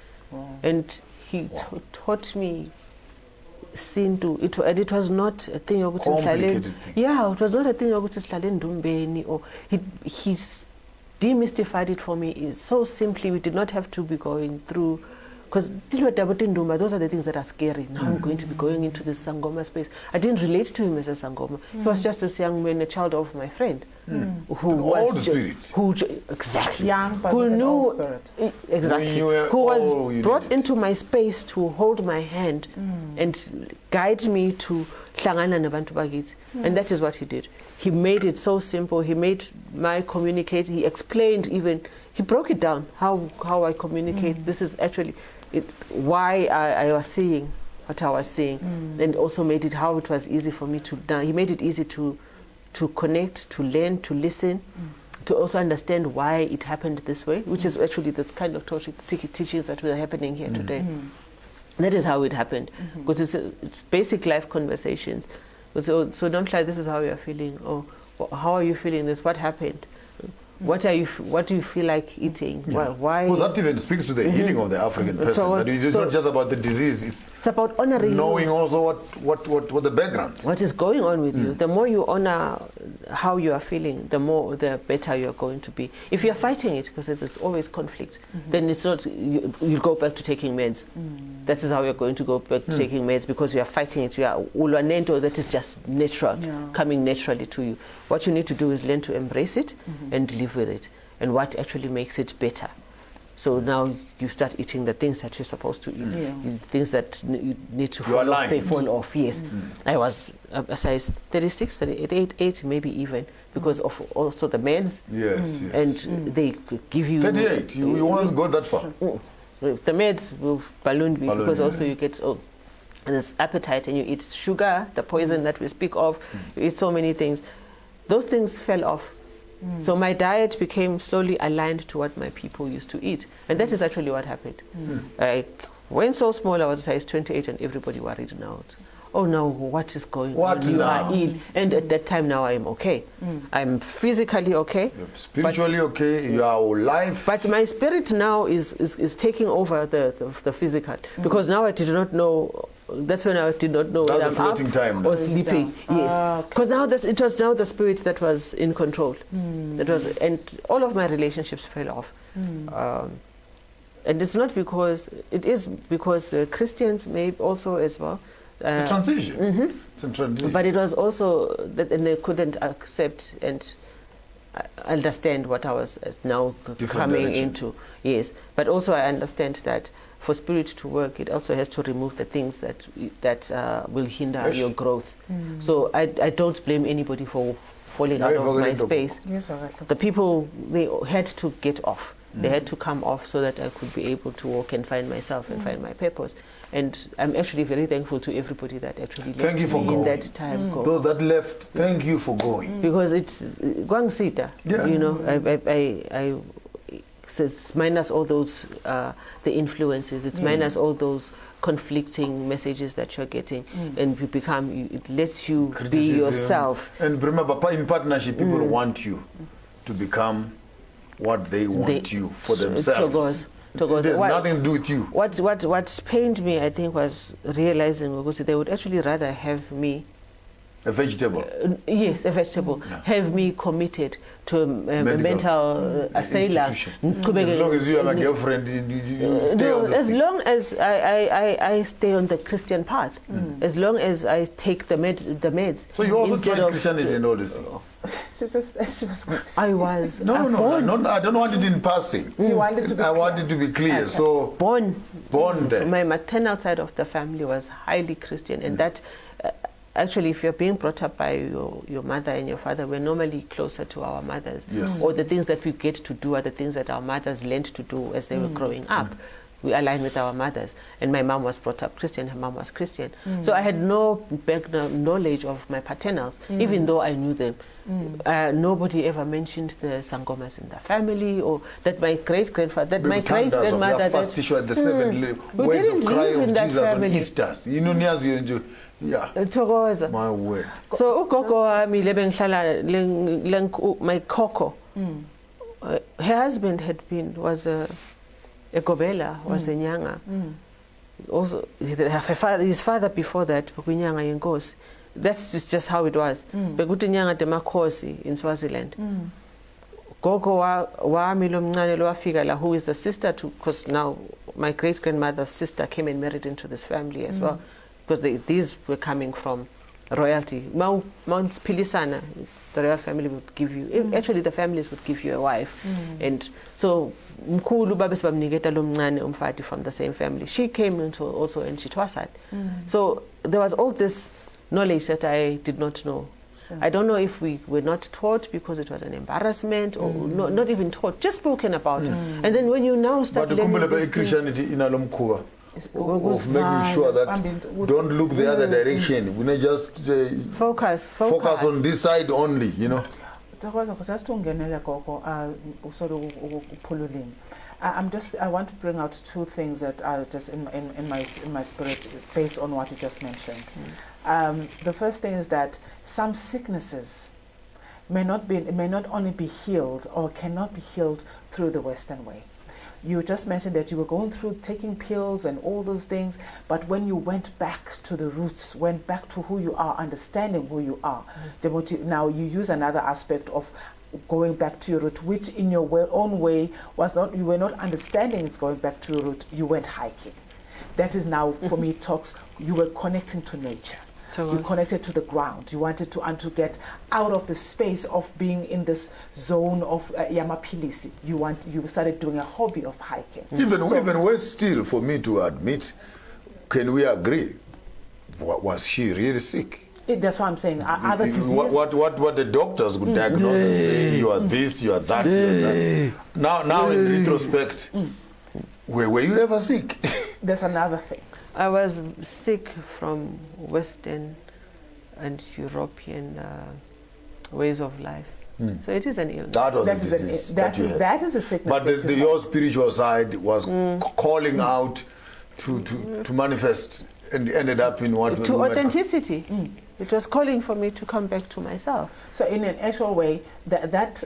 And he taught me it was not a thing it was not a thing or he demystified it for me. It's so simply. We did not have to be going through, because those are the things that are scary. Now I'm going to be going into this Sangoma space. I didn't relate to him as a Sangoma. He was just this young man, a child of my friend, who was who knew exactly, who was brought into my space to hold my hand and guide me to hlangana nabantu bakithi. And that is what he did. He made it so simple. He made my communicate. He explained even. He broke it down how I communicate. This is actually why I was seeing what I was seeing, and also made it how it was easy for me to. He made it easy to connect, to learn, to listen, to also understand why it happened this way, which is actually the kind of teachings that were happening here today. That is how it happened, because it's basic life conversations. So don't like, this is how you are feeling, or how are you feeling this? What happened? What do you feel like eating? Why? Well, that even speaks to the healing of the African person. It's not just about the disease. It's about honoring, knowing also what the background. What is going on with you? The more you honor how you are feeling, the better you are going to be. If you are fighting it, because there's always conflict, then it's not. You go back to taking meds. That is how you're going to go back to taking meds, because you are fighting it. You are ulwanento. That is just natural, coming naturally to you. What you need to do is learn to embrace it and live with it, and what actually makes it better. So now you start eating the things that you're supposed to eat, things that you need to fall off. Yes. I was a size 36, 38, 8 maybe even, because of also the meds. Yes. And they give you 38. You once got that far. The meds will balloon me, because also you get this appetite, and you eat sugar, the poison that we speak of. You eat so many things. Those things fell off. So my diet became slowly aligned to what my people used to eat. And that is actually what happened. I went so small, I was size 28, and everybody worried now. oh no, what is going on? You are ill. And at that time now I'm okay. I'm physically okay. You're spiritually okay. You are alive. But my spirit now is taking over the physical. Because now I did not know. That's when I did not know whether I'm up or sleeping. Yes, because now it was now the spirit that was in control. That was, and all of my relationships fell off. And it's not because it is because Christians may also as well. The transition. It's a transition. But it was also that they couldn't accept and understand what I was now coming into. Yes, but also I understand that for spirit to work, it also has to remove the things that will hinder your growth. So I don't blame anybody for falling out of my space. Yes, the people, they had to get off. They had to come off so that I could be able to walk and find myself and find my purpose. And I'm actually very thankful to everybody that actually left thank you for me going. in that time. Those that left, thank you for going. Because it's Gwang Sita, you know, so it's minus all those the influences. It's minus all those conflicting messages that you're getting, and you become. It lets you be yourself. And remember, in partnership, people want you to become what they want you for themselves. There's nothing to do with you. What pained me, I think, was realizing because they would actually rather have me. A vegetable. Yes, a vegetable. Have me committed to a mental asylum. As long as you have a girlfriend, you stay on as long as I stay on the Christian path, as long as I take the meds. So you also tried Christianity and all this thing? She was I was. No, I don't want it in passing. You wanted to be I want it to be clear. Okay. So born there. My maternal side of the family was highly Christian, and that. Actually, if you're being brought up by your mother and your father, we're normally closer to our mothers. Yes. Or the things that we get to do are the things that our mothers learned to do as they were growing up. We align with our mothers. And my mom was brought up Christian, her mom was Christian. So I had no background knowledge of my paternals, even though I knew them. Nobody ever mentioned the Sangomas in the family, or that my great-grandfather, that my great-grandmother... First issue at the 7 words of cry of Jesus on Easter. You know, yeah. My word. So Gogo my Koko. Her husband was a Gobela, was a Nyanga. Also, his father before that, Nyanga Yengosi. That's just how it was. Bekuthi Nyanga Demakosi in Swaziland. Gogo wa milomncane lo wafika la, who is the sister to, because now my great grandmother's sister came and married into this family as well. Because these were coming from royalty. Mount Pilisana, the royal family would give you, actually the families would give you a wife. And so, Mkulu babes bamniketa lo mncane umfati from the same family. She came into also and she twasad. So there was all this knowledge that I did not know. I don't know if we were not taught because it was an embarrassment, or not even taught, just spoken about it. And then when you now start learning Christianity in Alomkuwa. Of making sure that don't look the other direction. We not just focus on this side only, you know. I want to bring out two things that are just in my spirit based on what you just mentioned. The first thing is that some sicknesses may not only be healed or cannot be healed through the Western way. You just mentioned that you were going through taking pills and all those things, but when you went back to the roots, went back to who you are, understanding who you are, now you use another aspect of going back to your root, which in your own way was not, you were not understanding it's going back to your root, you went hiking. That is now, for me, talks, you were connecting to nature. You connected to the ground. You wanted to get out of the space of being in this zone of Yamapilisi. You started doing a hobby of hiking. Even worse still, for me to admit, can we agree? Was she really sick? That's what I'm saying. Other diseases. What the doctors could diagnose and say, you are this, you are that, you are that. Now in retrospect, were you ever sick? That's another thing. I was sick from Western and European ways of life. So it is an illness. That was a disease. That is a sickness. But your spiritual side was calling out to manifest And ended up in what? To authenticity. It was calling for me to come back to myself. So in an actual way, that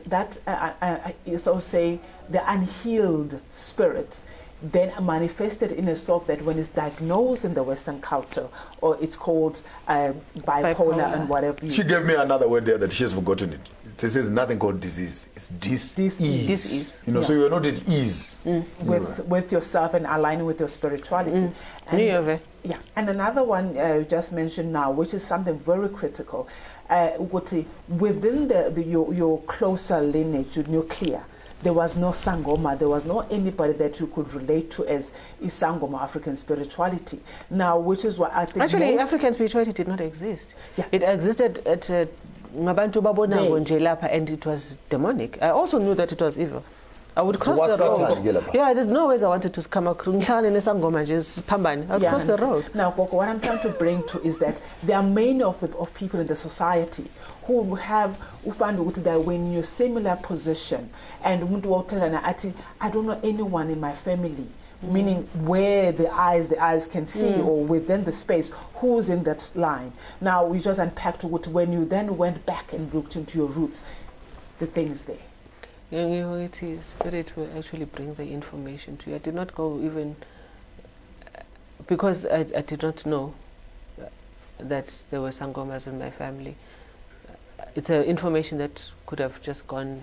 is also say the unhealed spirit then manifested in a sort that when it's diagnosed in the Western culture, or it's called bipolar and whatever. She gave me another word there that she has forgotten it. This is nothing called disease. It's dis-ease. You know, so you're not at ease. With yourself and aligning with your spirituality. And, yeah, and another one you just mentioned now, which is something very critical. Within your closer lineage, your nuclear, there was no Sangoma, there was no anybody that you could relate to as Sangoma African spirituality. Now, which is what I think. Actually, African spirituality did not exist. Yeah. It existed at Ngabantu Babona and it was demonic. I also knew that it was evil. I would cross the road. Yeah, there's no ways I wanted to come across. I would cross the road. Now, what I'm trying to bring to is that there are many of people in the society who find that when you're similar position and I don't know anyone in my family, meaning where the eyes can see or within the space who's in that line. Now we just unpacked when you then went back and looked into your roots, the thing is there. Spirit will actually bring the information to you. I did not go even because I did not know that there were Sangomas in my family. It's information that could have just gone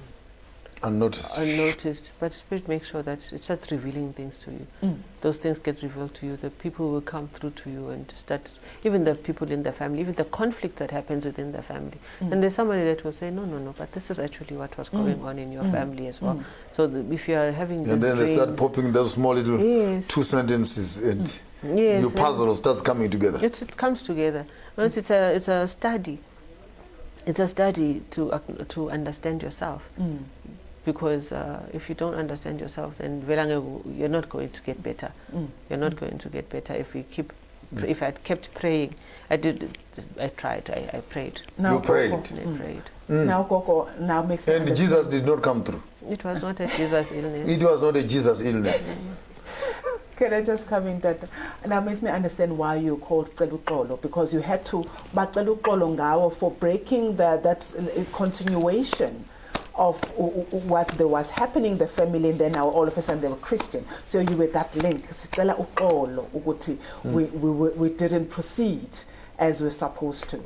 unnoticed. But Spirit makes sure that it starts revealing things to you. Those things get revealed to you. The people will come through to you and start, even the people in the family, even the conflict that happens within the family. And there's somebody that will say, no, but this is actually what was going on in your family as well. So if you are having these and then dreams, they start popping those small little 2 sentences and your puzzle starts coming together. It comes together. Once it's a study. It's a study to understand yourself. Because if you don't understand yourself, then you're not going to get better. You're not going to get better if I kept praying. I tried. I prayed. Now you prayed. I prayed. Now Gogo makes me and Jesus did not come through. It was not a Jesus illness. It was not a Jesus illness. Can I just come in that? And that makes me understand why you called Celuqolo, because you had to Celuqolo ngawo for breaking that continuation of what there was happening in the family, and then now all of a sudden they were Christian. So you were that link. We didn't proceed as we're supposed to.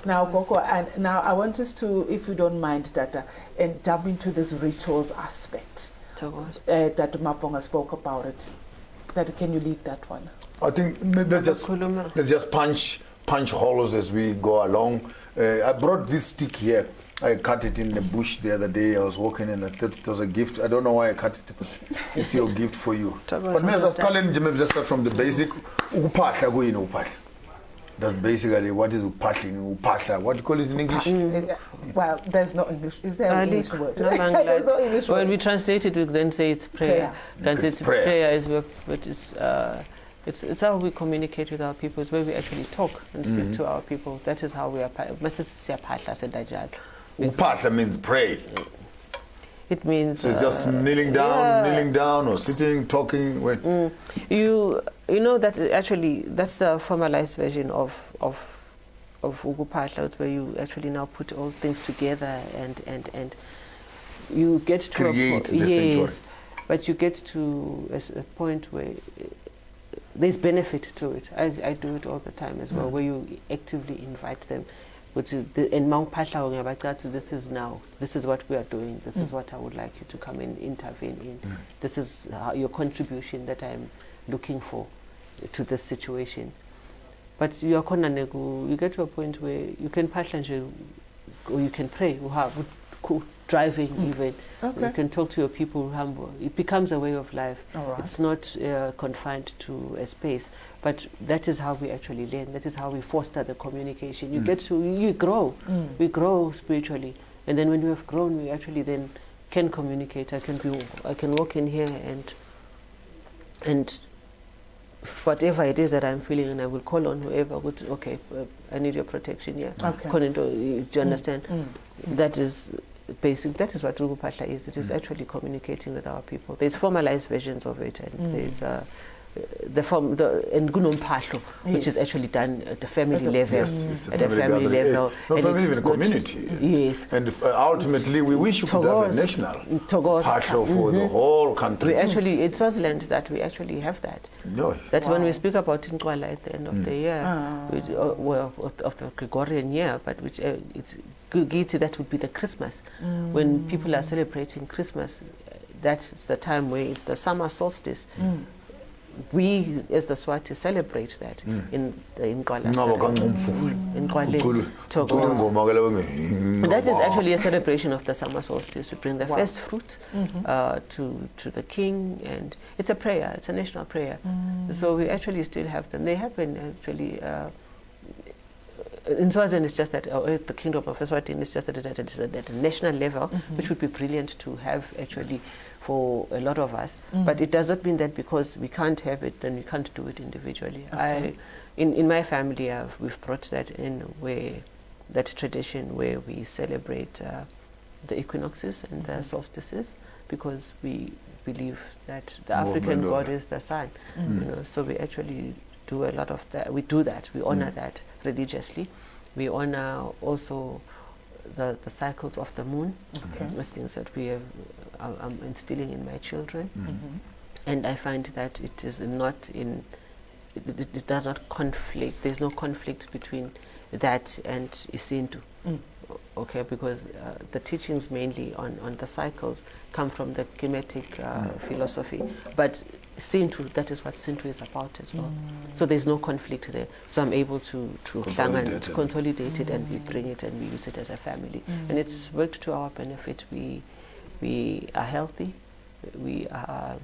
Now, Gogo, and now I want us to, if you don't mind, that and jump into this rituals aspect that Maponga spoke about it. That can you lead that one? I think maybe let's just punch holes as we go along. I brought this stick here. I cut it in the bush the other day. I was walking and I thought it was a gift. I don't know why I cut it, but it's your gift for you. But maybe just start from the basic. That's basically what is upahla. What do you call it in English? Well, there's no English. Is there an English word? No, there's no English word. When we translate it, we then say it's prayer. Prayer is it's how we communicate with our people. It's where we actually talk and speak to our people. That is how we are. Upahla means pray. It means so it's just kneeling down or sitting, talking. You know that actually that's the formalized version of Ukupahla. It's where you actually now put all things together and you get to create the sanctuary. But you get to a point where there's benefit to it. I do it all the time as well, where you actively invite them. In Mount Pasha, this is what we are doing, this is what I would like you to come and intervene in. This is your contribution that I'm looking for to this situation. But you get to a point where you can or you can pray, driving even. Okay. You can talk to your people humble. It becomes a way of life. Right. It's not confined to a space, but that is how we actually learn. That is how we foster the communication. You grow. We grow spiritually, and then when we have grown, we actually then can communicate. I can walk in here and whatever it is that I'm feeling, and I will call on whoever. I need your protection. Yeah. Okay. Do you understand? That is basic. That is what Ukupahla is. It is actually communicating with our people. There's formalized versions of it, and there's the form, and gunomphahlo, which is actually done at the family level. Yes, at the family level. Not family, even community. Yes. And ultimately, we wish we could have a national phahlo for the whole country. We actually, in Swaziland, that we actually have that. No. That's when we speak about Inkwala at the end of the year, of the Gregorian year, but which it's Gugiti, that would be the Christmas. When people are celebrating Christmas, that's the time where it's the summer solstice. We, as the Swati, celebrate that in Nkwala. That is actually a celebration of the summer solstice. We bring the first fruit to the king, and it's a prayer. It's a national prayer. So we actually still have them. They happen actually. In Swaziland, it's just that the Kingdom of Eswatini is just that it's at a national level, which would be brilliant to have actually for a lot of us. But it does not mean that because we can't have it, then we can't do it individually. In my family, we've brought that in, where that tradition where we celebrate the equinoxes and the solstices, because we believe that the African god is the sun. You know, so we actually do a lot of that. We do that. We honor that religiously. We honor also the cycles of the moon. Those things that we have, I'm instilling in my children. And I find that it is not in, it does not conflict. There's no conflict between that and Isintu. Okay, because the teachings mainly on the cycles come from the Kemetic philosophy. But Sintu, that is what Sintu is about as well. So there's no conflict there. So I'm able to consolidate it, and we bring it and we use it as a family. And it's worked to our benefit. We are healthy, we are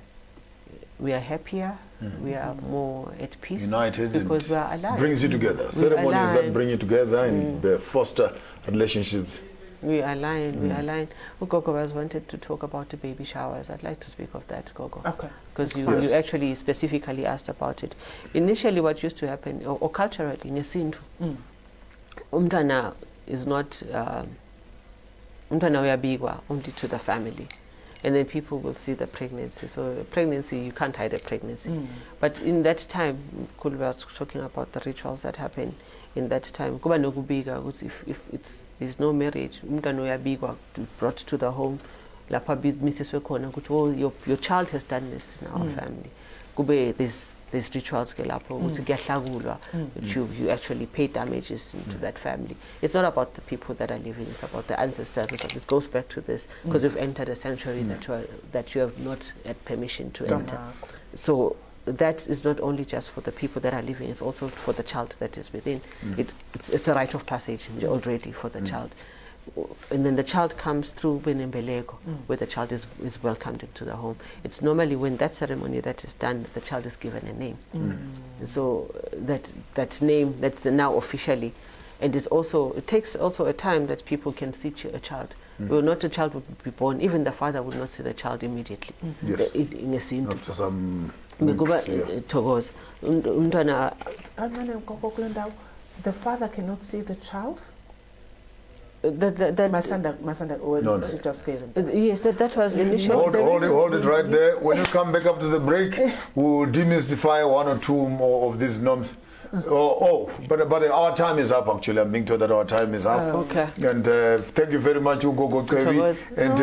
happier, we are more at peace. United, because we are alive. Brings you together. Ceremonies that bring you together and foster relationships. We align, we align. Gogo has wanted to talk about the baby showers. I'd like to speak of that, Gogo. Okay. Because you actually specifically asked about it. Initially, what used to happen, or culturally, in Sintu, umntwana is not, umntwana uyabikwa only to the family. And then people will see the pregnancy. So pregnancy, you can't hide a pregnancy. But in that time, Kulwa was talking about the rituals that happen in that time. Kuba nokubiga, if it's there's no marriage, umntwana uyabikwa, brought to the home, lapha misiswe khona ukuthi oh your child has done this in our family. Kube there's rituals ke lapho ukuthi kuyahlakulwa, you actually pay damages to that family. It's not about the people that are living, it's about the ancestors. It goes back to this, because you've entered a sanctuary that you have not had permission to enter. So that is not only just for the people that are living, it's also for the child that is within. It's a rite of passage already for the child. And then the child comes through Benembeleko, where the child is welcomed into the home. It's normally when that ceremony that is done, the child is given a name. So that name, that's now officially, and it takes also a time that people can see a child. Well, not a child would be born, even the father would not see the child immediately. In a scene. After some weeks, the father cannot see the child? My son no. She just gave him. Yes, that was initially. Hold it right there. When you come back after the break, we will demystify one or two more of these norms. But our time is up, actually. I'm being told that our time is up. Okay. And thank you very much, Gogo Cebi. And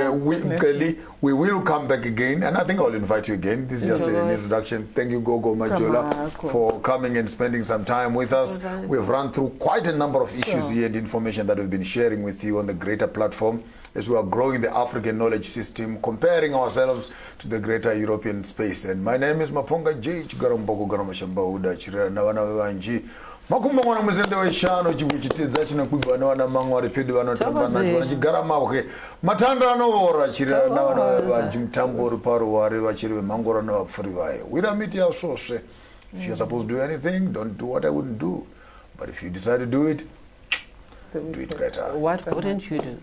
we will come back again. And I think I'll invite you again. This is just an introduction. Thank you, Gogo Majola, for coming and spending some time with us. We've run through quite a number of issues here and information that we've been sharing with you on the greater platform, as we are growing the African knowledge system, comparing ourselves to the greater European space. And my name is Maponga J. Chigaramboko Garamashamba Uda Chira Nawana Wanji. Makumbangwana muzende wa ishano chibuchitidza chino kwigwa nawana mangwa repedo vanotambana chivana chigarama okay. Matanda anovora chira nawana vanji mutambo ruparo ware vachiri vemangora navapfuri vayo. We don't meet your source. If you're supposed to do anything, don't do what I wouldn't do. But if you decide to do it better. What wouldn't you do?